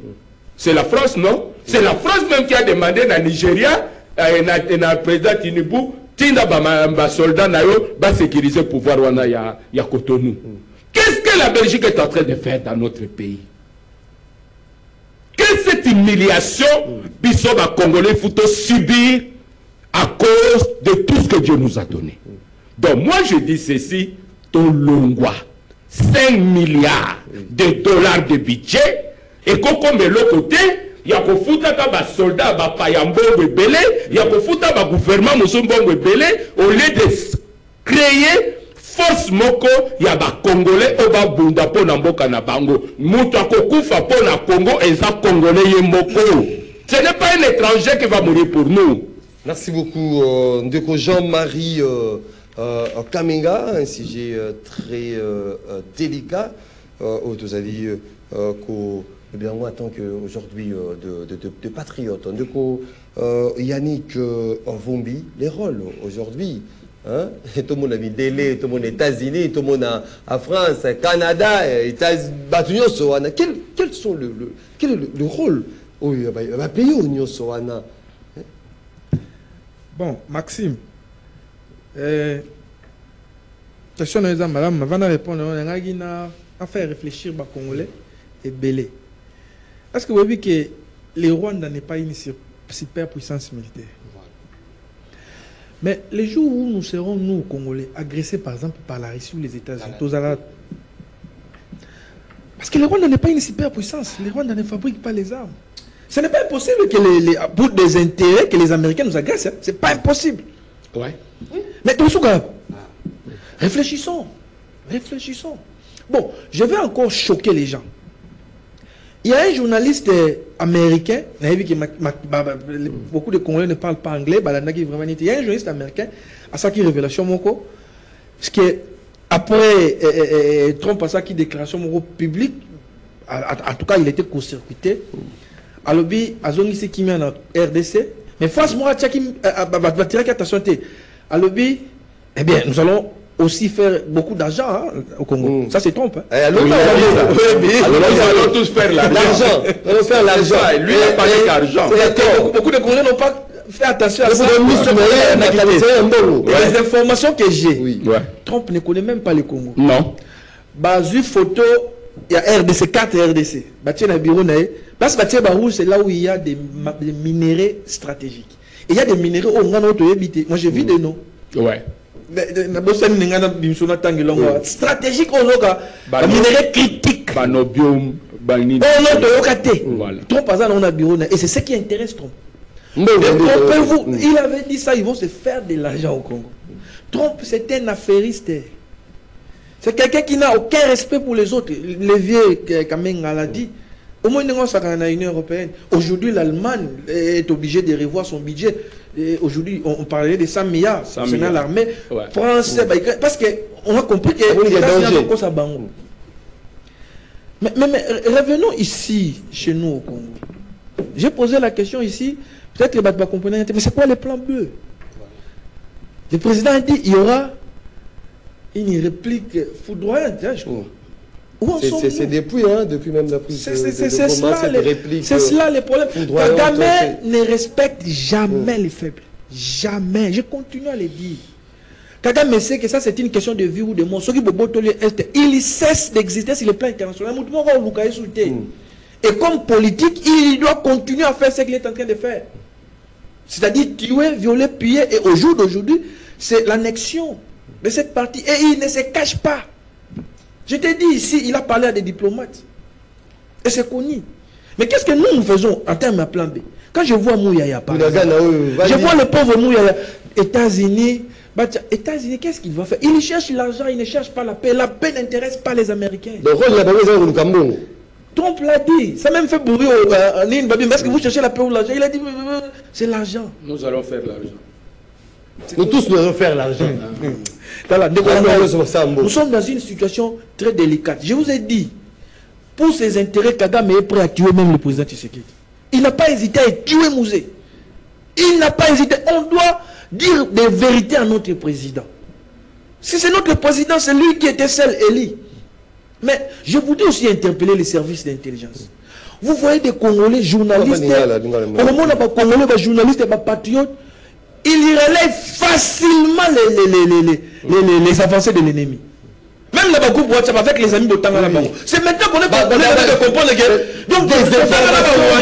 c'est la France, non? C'est la France même qui a demandé à Nigeria, à le président Tinubu, Tinda ba soldat na yo ba sécuriser le pouvoir wana ya Cotonou. Qu'est-ce que la Belgique est en train de faire dans notre pays? Qu'est-ce que cette humiliation Bissoba Congolais faut subir à cause de tout ce que Dieu nous a donné? Donc moi je dis ceci, ton longwa 5 milliards de dollars de budget et qu'on met l'autre côté. Il y a des soldats, des payambons, il y a des gouvernements belé au lieu de créer force moko, il y a des Congolais au bas bunda po na mboka na bango. Muta kokufa po na Congo et ça Congolais yemoko. Ce n'est pas un étranger qui va mourir pour nous. Merci beaucoup, Ndeko Jean-Marie Kamenga, un sujet très délicat. Vous avez dit eh bien, moi, en tant qu'aujourd'hui de patriote, Yannick Vombi, les rôles aujourd'hui, hein? Tout le monde a mis délai, tout le monde aux États-Unis, tout le monde en France, Canada, États-Unis, quel est le rôle du pays au Soana? Bon, Maxime, question de madame, avant de répondre, on a fait réfléchir les Congolais et Belé. Est-ce que vous voyez que le Rwanda n'est pas une superpuissance militaire? Mais les jours où nous serons, nous, Congolais, agressés par exemple par la Russie ou les États-Unis, parce que le Rwanda n'est pas une superpuissance, le Rwanda ne fabrique pas les armes. Ce n'est pas impossible que pour des intérêts que les Américains nous agressent, hein. Ce n'est pas impossible. Ouais. Mais tout ça, réfléchissons. Bon, je vais encore choquer les gens. Il y a un journaliste américain, beaucoup de Congolais ne parlent pas anglais, il y a un journaliste américain, à ça qui révélation Moko, parce que après Trump a ça qui déclaration Moko publique, en tout cas il était court-circuité, à l'objet, à zone ici qui met en RDC, mais face moi, attention, à l'objet, eh bien nous allons aussi faire beaucoup d'argent hein, au Congo. Ça c'est Trump. Hein. Alors nous allons tous faire l'argent. On va faire l'argent. Lui il n'a pas d'argent. Beaucoup de Congolais n'ont pas fait attention à ça. Les informations que j'ai, Trump ne connaît même pas le Congo. Non. Bazu photo, il y a RDC, 4 RDC. Bâti na bureau nae. Parce que c'est là où il y a des minéraux stratégiques. Et il y a des minéraux au Ngano to habité. Moi j'ai vu des noms. Ouais. Stratégique au Zoka, minéraux critiques. Banobium, Banini. Voilà. Trump, on a bureau et c'est ce qui intéresse Trump. Il avait dit ça, ils vont se faire de l'argent au Congo. Trump, c'est un affairiste. C'est quelqu'un qui n'a aucun respect pour les autres. Le vieux Kamenga l'a dit. Au moins, dans l'Union européenne. Aujourd'hui, l'Allemagne est obligée de revoir son budget. Aujourd'hui, on parlait de 100 milliards. C'est dans l'armée française. Parce qu'on a compris que les États-Unis ça bango. Mais revenons ici, chez nous au Congo. J'ai posé la question ici. Peut-être que les ne comprennent pas. Mais c'est quoi le plan bleu? Le président a dit qu'il y aura une réplique foudroyante, hein, je crois. C'est depuis même la prise de c'est cela les problèmes. Kagame ne respecte jamais les faibles. Jamais. Je continue à le dire. Kagame sait que ça c'est une question de vie ou de mort. Ceux qui il cesse d'exister sur le plan international. Et comme politique, il doit continuer à faire ce qu'il est en train de faire. C'est-à-dire tuer, violer, piller. Et au jour d'aujourd'hui, c'est l'annexion de cette partie. Et il ne se cache pas. Je t'ai dit ici, il a parlé à des diplomates. Et c'est connu. Mais qu'est-ce que nous faisons en termes de plan B? Quand je vois Mouyaya, par exemple, je vois le pauvre Mouyaya, États-Unis, qu'est-ce qu'il va faire? Il cherche l'argent, il ne cherche pas la paix. La paix n'intéresse pas les Américains. Trump l'a dit. Ça même fait bourrer en ligne. Parce que vous cherchez la paix ou l'argent. Il a dit, c'est l'argent. Nous allons faire l'argent. Nous tous nous allons faire l'argent. Nous sommes dans une situation très délicate. Je vous ai dit, pour ses intérêts, Kagame est prêt à tuer même le président Tshisekedi. Il n'a pas hésité à tuer Mouzé. Il n'a pas hésité. On doit dire des vérités à notre président. Si c'est notre président, c'est lui qui était seul élu. Mais je voudrais aussi interpeller les services d'intelligence. Vous voyez des Congolais journalistes, au moment où les Congolais journalistes et patriotes, ils relèvent facilement les avancées de l'ennemi. Même les groupes WhatsApp avec les amis de Tangana. C'est maintenant qu'on est de comprendre que donc des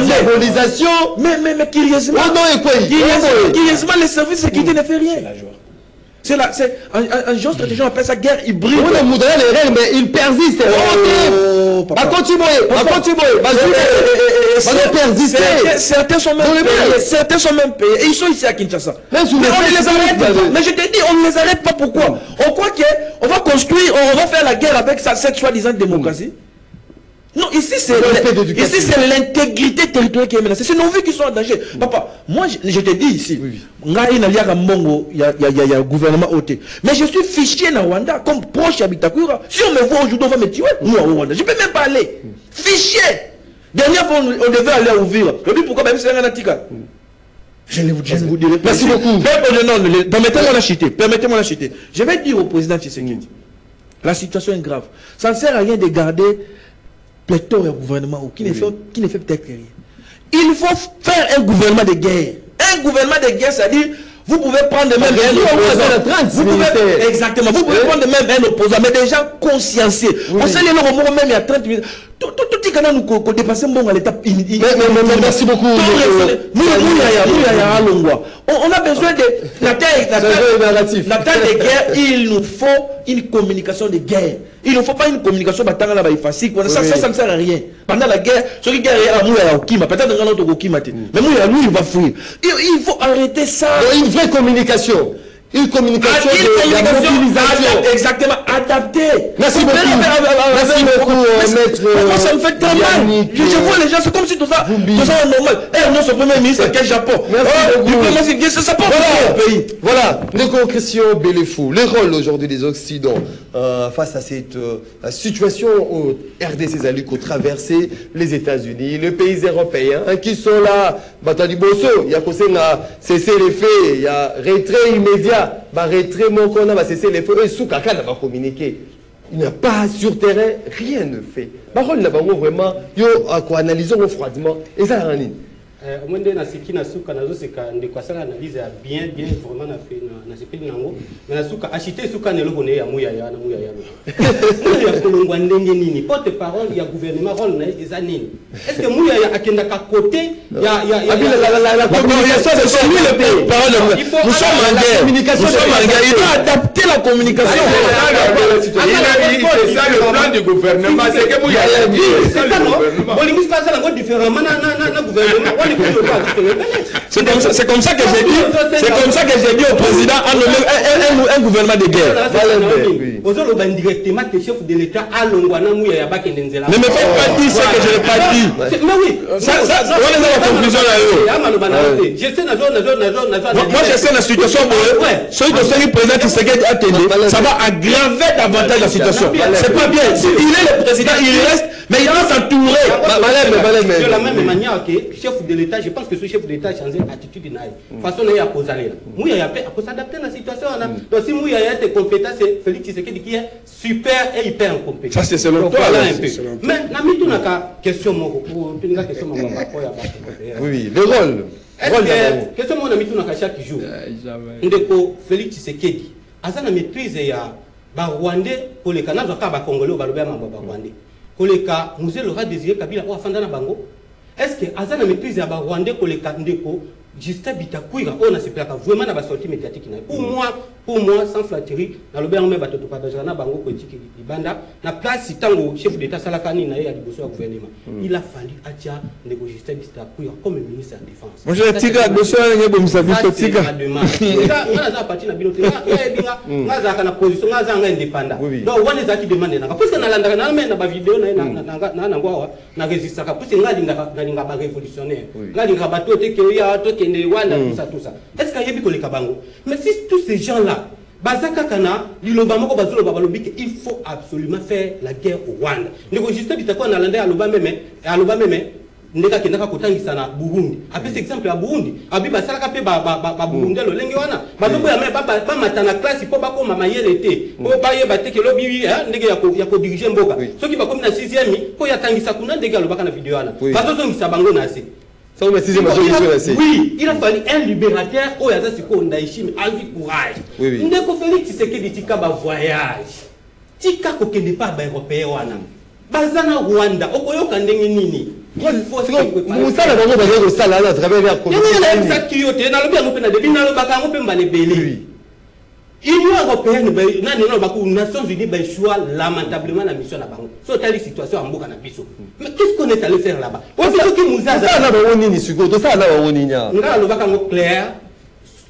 diabolisation. Mais curieusement, les services de sécurité ne font rien. C'est un genre stratégie, on appelle ça guerre hybride. Mais il persiste. Certains sont même payés. Et ils sont ici à Kinshasa. Mais on ne les arrête pas. Mais je te dis, on ne les arrête pas. Pourquoi? On croit qu'on va construire, on va faire la guerre avec cette soi-disant démocratie. Non, ici c'est l'intégrité territoriale qui est menacée. C'est nos vies qui sont en danger. Papa, moi je te dis ici, il y a un gouvernement ôté. Mais je suis fichier dans Rwanda comme proche à Bitakura. Si on me voit aujourd'hui, on va me tuer. Moi au Rwanda, je ne peux même pas aller. Fichier. Dernière fois, on devait aller à Ouvira. Je dis pourquoi même c'est un Antika. Je ne vous dirai pas. Merci beaucoup. Permettez-moi la chiter. Je vais dire au président Tshisekedi, la situation est grave. Ça ne sert à rien de garder pléthore au gouvernement qui ne fait peut-être rien. Il faut faire un gouvernement de guerre. Un gouvernement de guerre, c'est-à-dire, vous pouvez prendre même un opposant. Exactement. Vous pouvez prendre même un opposant, mais des gens consciencieux. On sait les moments même il y a 30 minutes. Tout les canaux nous dépassent bon à l'étape. Merci beaucoup. On a besoin de la terre de guerre. Il nous faut une communication de guerre. Il ne faut pas une communication battant là-bas facile. Ça ne sert à rien. Pendant la guerre, ce qui est à Mouya Okima, peut-être dans notre Okima. Mais Mouya, lui, il va fuir. Il faut arrêter ça. Une vraie communication. Une communication de mobilisation. Exactement, adaptée. Merci beaucoup, maître. Moi, ça me fait très mal. Je vois les gens, c'est comme si tout ça est normal. Non, ce premier ministre, quel Japon. Ça porte au pays. Voilà, donc Christian Belefou, le rôle aujourd'hui des Occidents face à cette situation au RDC Zali qu'ont traversé les États-Unis, les pays européens qui sont là, Batali Bosso, il y a cessé les faits, il y a retrait immédiat. Retrait mon qu'on a cessé les feux et sous caca n'a pas communiqué. Il n'a pas sur terrain, rien ne fait. Parole là-bas, vraiment, yo à quoi analysons froidement et ça en ligne. Moi, je suis analyse bien vraiment na fait na sepeli nango mais na suka acheter suka ne lokone ya muyaya ya kolongwa ndenge nini porte parole ya gouvernement rôle na ezanini est-ce que muyaya akenda ka côté ya la communication c'est lui le parole nous sommes en guerre il doit adapter la communication c'est ça le plan du gouvernement c'est que muyaya dit c'est ça non bolingi passe la différemment na gouvernement. C'est comme ça que j'ai dit au président un gouvernement de guerre. Directement que chef de l'État a l'ongwana mouya ba kendenzela. Ne me faites pas dire ce que je n'ai pas dit. Mais oui, ça on est dans la conclusion là. Je sais moi je sais la situation celui de celui président qui se gagne à télé, ça va aggraver davantage la situation. C'est pas bien. Il est le président, il reste mais il doit s'entourer. De la même manière que chef de l'État, je pense que ce chef de l'État a changé d'attitude. Façon il y a posé là. Mouya ya peut s'adapter à la situation. Donc si Mouya a été compétent, c'est Félix Tshisekedi qui est super et hyper incompétent. Ça c'est selon toi. Mais na mitu naka question moko pour une question moko oui, le rôle. Question moko na mitu naka chaque jour. Ndeko Félix Tshisekedi azana maîtrise ya ba Rwandais pour les Canadiens ka ba Congolais ba lobya mamba ba Rwandais koleka musée Laurent Désiré Kabila o afanda na bango est-ce que azana maîtrise ya ba Rwandais koleka ndeko Justin Bitakwira on a se plaka vraiment na ba sortie médiatique na pour moi sans flatterie na lobya ngombe ba toto partager na bango politique libanda na place tango chef d'état salakani na ya liboso ya gouvernement il a fallu atia ndeko Justin Bitakwira comme ministre de la défense moi je tika dosso ngebo msabiso tika nga za parti na binote nga ebinga nga za kana position nga za nga indépendant donc wana za ki demande na parce que na landa na mais na ba vidéo na ngwa na resistir ka parce que nga linga ba révolutionnaire nga linga ba to te ke ya to kende wana tout ça est-ce qu'il y a bi ko le kabango mais si tous ces gens là bazaka kana liloba moko bazolo babalobi il faut absolument faire la guerre au Rwanda ndeko Justin Bitakwira na landa aloba meme ndeka kendaka kotangisa na Burundi apesi exemple ya Burundi abi basalaka pe ba Burundi lo lenge wana bazoko ya meme ba matana classe po bakoma mayele te po bayeba te ke lobi ndege ya ko diriger mboka soki bakomi na 6e po ya tangisa kuna ndege alobaka na video wana bazozongisa bango na se. Oui, il a fallu un libérateur au Yazasiko Ndaishim avec courage. Ndeko Félix Tshisekedi tika ba voyage. Tika ko kende pa ba européen wana. Bazana Rwanda okoyoka ndenge nini? Il faut musala bango bazako sala à travers la communauté. Il y a qui yote na lobi ngope na debi na lobaka ngope mbale belé. L'Union européenne les Nations Unies ben choix lamentablement la mission là-bas. So telle situation en Mboka na biso. Mais qu'est-ce qu'on est allé faire là-bas? On sait que nous avons ça là-bas on ni suko, ça là on ni nya. Nga lobaka ngo clair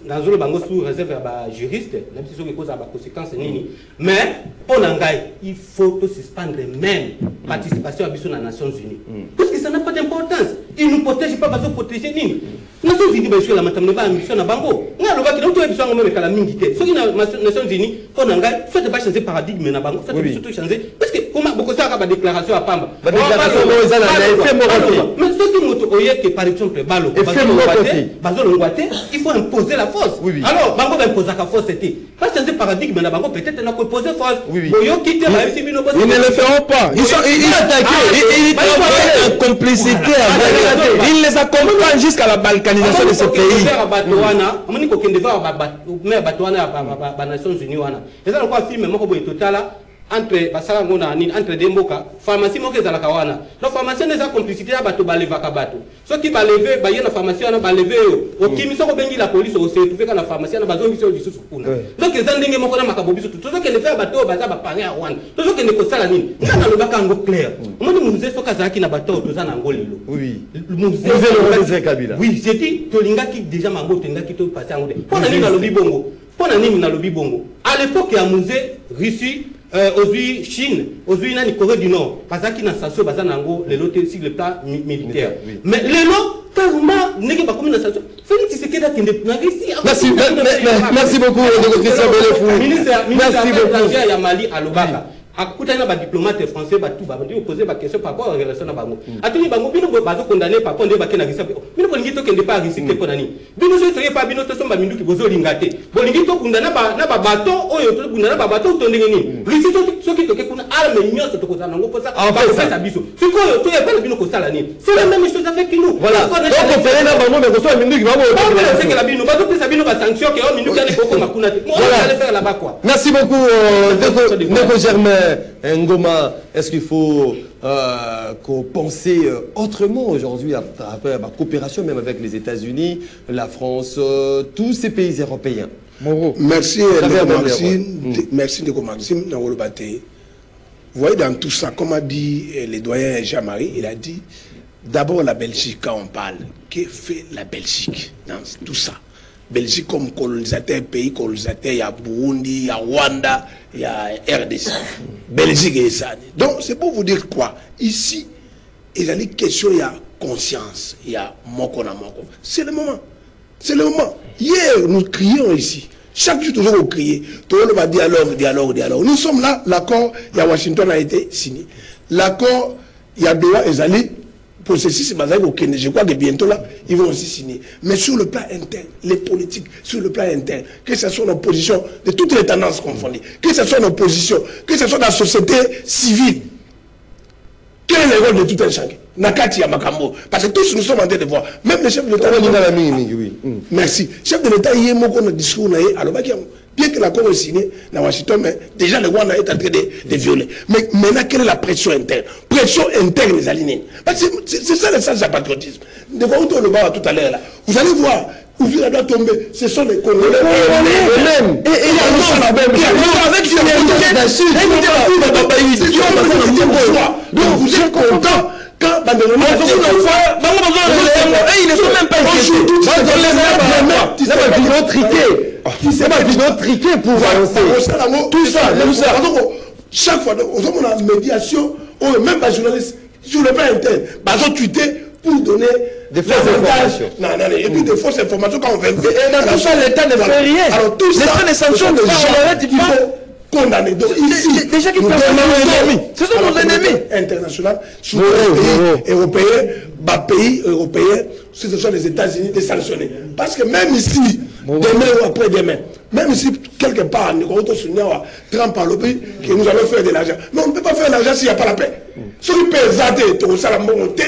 dans le bango sous réserve à juriste, la petite chose qui cause à conséquence nini. Mais pour l'angai, il faut suspendre même participation à biso na Nations Unies. Parce que ça n'a pas d'importance. Ils nous protègent pas parce que protéger nini. Nations Unies ben choix lamentablement la mission na bango. Nga lobaka donc tu biso ngombe kala mingi te. So na Nations Unies pour l'angai, faut pas changer paradigme na bango, faut surtout changer parce que comment beaucoup ça ba déclaration à Pamba. Ba déclaration moza na fait moralité. Mais ce qui moto oye que par exemple balo, bazolo ngwate, il faut imposer la force. Alors, bango va imposer la force c'était. Pas changer paradigme na bango peut-être na ko poser force. Boyo quitter la ils ne le feront pas. Ils attaqués, ils travaillent en complicité avec. Ils les accompagnent jusqu'à la balkanisation de ce pays. Batouana, on dit qu'on devrait mais Batouana ba Nations Unies wana. Et ça encore film moko boy totala entre basala ngona nini entre demboka pharmacie moko za la kawana. La pharmacie n'est pas complicité à bato baleva ka bato. Ceux qui ba lever ba yena pharmacie wana ba lever yo. Okimi soko bengi la police au se trouver kana pharmacie na bazongi so disusu kuna. Donc les ndenge moko na makabobiso tout ce que le faire bato baza ba paré à Rwanda. Tout ce que ne ko sala nini. Ngana lobaka ngo clair. Moi musée soka zaki na bato to za na ngolelo. Oui. Musée Laurent Kabila. Oui, j'ai dit to linga ki déjà mango tenga ki to passer ngode. Pona nini na lobi bongo. Pona nini na lobi bongo. À l'époque il y a musée Russie aujourd'hui Chine, aujourd'hui na Corée du Nord, parce qu'il na station basé nango les lots sur le plan militaire. Mais les lots carrément n'est pas comme une station. Félix Tshisekedi qui ne réussi. Merci beaucoup Christian Belefou. Ministre étranger ya Mali à Lobaka. Akutana ba diplomate français ba tout ba poser ba question par rapport à relation na bango. Atuni bango bino bazo condamné par contre ba kena risa. Bino ko ngito kende pa risque ko nani. Bino so toye pa bino to somba mindu ki bozo lingate. Bo ngito kundana ba na ba bato oyo to kundana ba bato to ndenge nini. Risi so ki to ke kuna arme nyonso to ko za nango posa. Ba ko sa biso. Siko to ye pa bino ko sala nini. C'est la même chose avec nous. Voilà. Donc on fait na bango mais ko so mindu ki ba mo. C'est que la bino ba to pesa bino ba sanction ke o mindu ka ko makuna te. On va aller faire là-bas quoi. Merci beaucoup Ndeko Germain. Ngoma, est-ce qu'il faut penser autrement aujourd'hui à travers la coopération même avec les États-Unis, la France, tous ces pays européens? Merci Ndeko Maxime. Vous voyez dans tout ça, comme a dit le doyen Jean-Marie, il a dit d'abord la Belgique quand on parle. Que fait la Belgique dans tout ça? Belgique comme colonisateur, pays colonisateur, il y a Burundi, il y a Rwanda, il y a RDC. Belgique et ça. Donc c'est pour vous dire quoi? Ici, il y a des questions, il y a conscience, il y a moko na moko. C'est le moment. C'est le moment. Hier, nous crions ici. Chaque jour, toujours on criait. Tout le monde va dialogue. Nous sommes là, l'accord, il y a Washington a été signé. L'accord, il y a Doha et Zali. Processus, je crois que bientôt là, ils vont aussi signer. Mais sur le plan interne, les politiques, sur le plan interne, que ce soit nos positions, de toutes les tendances confondues, que ce soit nos positions, que ce soit la société civile, quel est le rôle de tout un chacun? Nakati Yamakambo. Parce que tous nous sommes en train de voir. Même le chef de l'État. Oui. Merci. Chef de l'État, il y a un discours, alors Bien que l'accord est signé dans Washington, mais déjà le Rwanda est en train de violer. Mais maintenant, quelle est la pression interne? Pression interne des alignés. C'est ça le sens du patriotisme. De quoi on le voit tout à l'heure là. Vous allez voir, où il doit tomber, ce sont les Congolais eux-mêmes. Et il y a ça la même chose. Donc vous êtes content quand ils ne sont même pas c'est ma vidéo triquée pour avancer. Tout ça. Chaque fois, on a une médiation, même pas journaliste, sur le plan interne, ils ont tweeté pour donner des fausses informations. Non, et puis des fausses informations quand on veut. Et dans tout ça, l'État ne fait rien. Alors tout ça, les sanctions de il faut condamner. Donc ici, déjà qu'ils peuvent nos ennemis. Ce sont nos ennemis. International, sur les pays européens, ce sont les États-Unis, de sanctionner. Parce que même ici, demain ou après-demain, même si quelque part, Trump a lobby que nous allons faire de l'argent. Mais on ne peut pas faire de l'argent s'il n'y a pas la paix. Ceux qui peuvent zater, au Salamboté,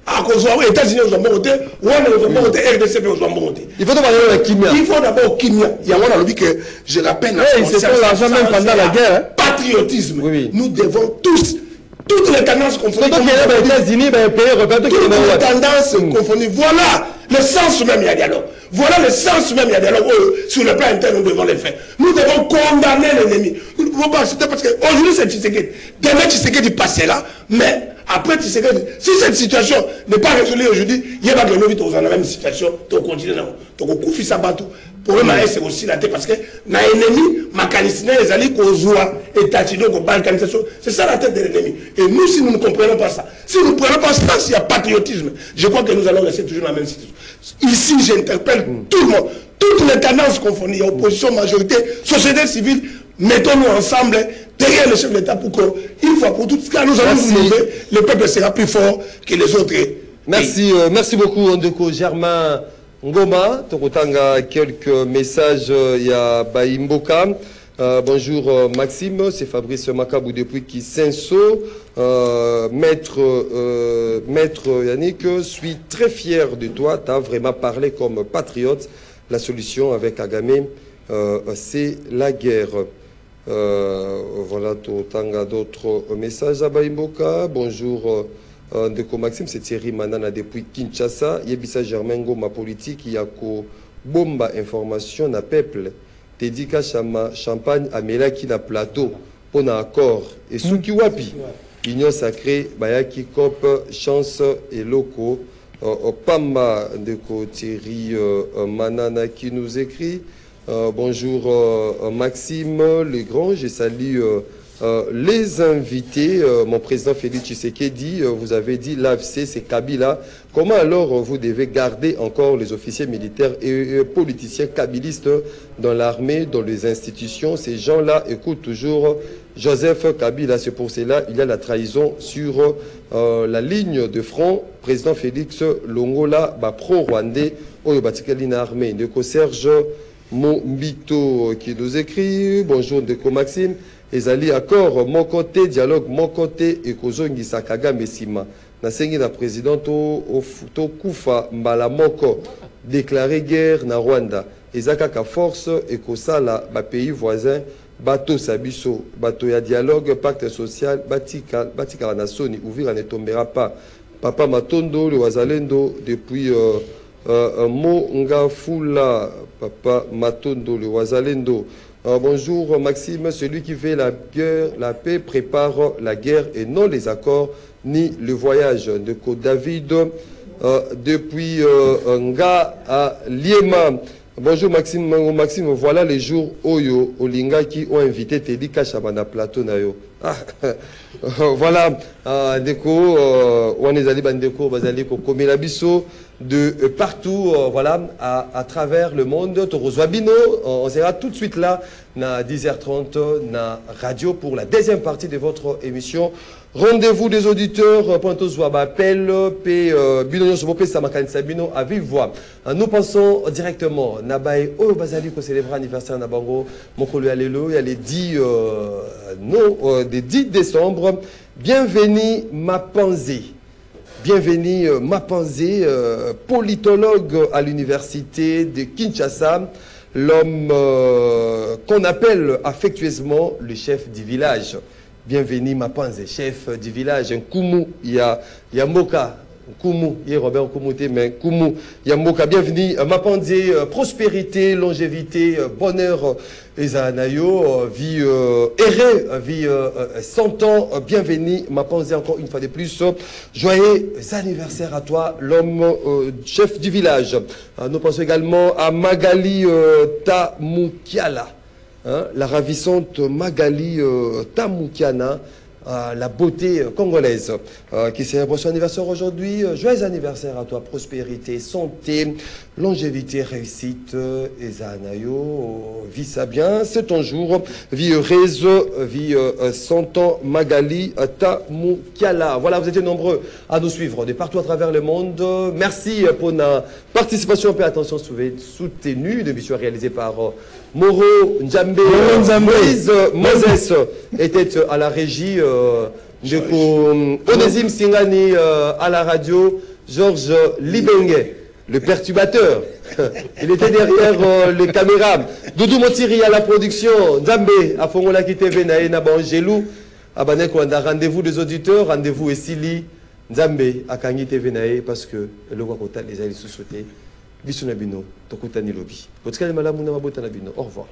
à cause des États-Unis aux Amboté, Rwanda aux Amboté, RDC aux Amboté. Il faut d'abord la Kimia. Il faut d'abord Kimia. Il y a un lobby que je rappelle. C'est pour l'argent même pendant la guerre. Patriotisme. Nous devons tous. Toutes les tendances confondues. Toutes les tendances confondues. Voilà le sens même, il y a dialogue. Voilà le sens même, il y a dialogue. Sur le plan interne, nous devons les faire. Nous devons condamner l'ennemi. Nous ne pouvons pas accepter parce qu'aujourd'hui, c'est Tshisekedi. Demain, Tshisekedi passera, mais après Tshisekedi, si cette situation n'est pas résolue aujourd'hui, il y a pas de lobby dans la même situation, donc on continue. Donc on confie ça partout. Le problème c'est aussi la tête parce que na ennemi, ma calistine, les alliés qu'on joua, et tatino, qu'on balkanisation, c'est ça la tête de l'ennemi. Et nous, si nous ne comprenons pas ça, si nous ne prenons pas ça, s'il y a patriotisme, je crois que nous allons rester toujours dans la même situation. Ici, j'interpelle tout le monde, toutes les tendances confondues, opposition, majorité, société civile, mettons-nous ensemble derrière le chef de l'État pour qu'une fois pour toutes, quand nous allons nous lever, le peuple sera plus fort que les autres. Merci, merci beaucoup, Ondeko Germain Ngoma. Tokotanga, quelques messages, il y a Baimboka. Bonjour Maxime, c'est Fabrice Makabou depuis Kisenso. Maître Yannick, je suis très fier de toi, tu as vraiment parlé comme patriote. La solution avec Kagame, c'est la guerre. Voilà, Tokotanga, d'autres messages à Baimboka. Bonjour Ndeko Maxime, c'est Thierry Manana depuis Kinshasa. Yebisa Germain Ngoma politique, il y a bomba information na peuple. Dédica champagne à Melaki na plateau pour un accord. Et Souki Wapi, Union sacrée, Bayaki Cop, chance et locaux. Pamba Ndeko Thierry Manana qui nous écrit. Bonjour Maxime Legrand, je salue les invités. Mon président Félix Tshisekedi, vous avez dit l'AFC c'est Kabila. Comment alors vous devez garder encore les officiers militaires et politiciens kabilistes dans l'armée, dans les institutions? Ces gens-là écoutent toujours Joseph Kabila. C'est pour cela qu'il y a la trahison sur la ligne de front. Président Félix Longola, pro-rwandais, au Batikali armée. Ndeko Serge Mombito qui nous écrit. Bonjour Ndeko Maxime. Ezali accord mon côté dialogue mon côté et kozongi sakaga mesima na sengi na président to kufa mbala moko déclarer guerre na Rwanda ezaka ka force et kosala ba pays voisins bato sabiso bato ya dialogue pacte social batika na soni ouvrir ne tombera pas. Papa Matondo le Wazalendo depuis Mongafula. Papa Matondo le Wazalendo. Bonjour Maxime, celui qui fait la guerre, la paix prépare la guerre et non les accords ni le voyage. De David depuis Nga à Liema. Bonjour Maxime, voilà les jours Oyo Olinga qui ont invité Teddy Kachabana Plateau Nayo. Voilà, Deko, on est allé Bandeko, Bazali Koko Melabiso de partout, voilà, à travers le monde. Torozwabino, on sera tout de suite là, à 10h30, na radio pour la deuxième partie de votre émission. Rendez-vous des auditeurs, Pointo Zouaba appel, P. Bino Sobope Samakan Sabino à vive voix. Nous pensons directement, Nabaye, oh Bazali, qu'on célèbre l'anniversaire Nabango, Mokolo Alelo, il y a les 10, des 10 décembre. Bienvenue Mapanzé. Bienvenue Mapanzé, politologue à l'université de Kinshasa. l'homme qu'on appelle affectueusement le chef du village. Bienvenue, Mapanze, chef du village. Nkumu, il y a Moka. Nkumu, il y a Robert Nkumute, mais Nkumu, il y a Moka. Bienvenue, Mapanze, prospérité, longévité, bonheur, Ezanayo, vie errée, vie 100 ans. Bienvenue, Mapanze, encore une fois de plus. Joyeux anniversaire à toi, l'homme chef du village. Nous pensons également à Magali Tamoukiala. Hein, la ravissante Magali Tamoukiana, la beauté congolaise, qui célèbre son anniversaire aujourd'hui. Joyeux anniversaire à toi, prospérité, santé, longévité, réussite, Ezanayo, vis ça bien, c'est ton jour, vie heureuse, vie 100 ans, Magali Tamoukiala. Voilà, vous étiez nombreux à nous suivre de partout à travers le monde. Merci pour la participation et attention soutenue de l'émission réalisée par Moro Njambe, Moïse Moses était à la régie, Onésime Singani à la radio, Georges Libenge, le perturbateur, il était derrière les caméras, Doudou Motiri à la production, Nzambe à Fongola TV na Bangelou, rendez-vous des auditeurs, rendez-vous Essili, Nzambe à Kangi TV parce que le Wakota les a sous-sauté. Bisous Nabino, Tokutani Lobby. Au revoir.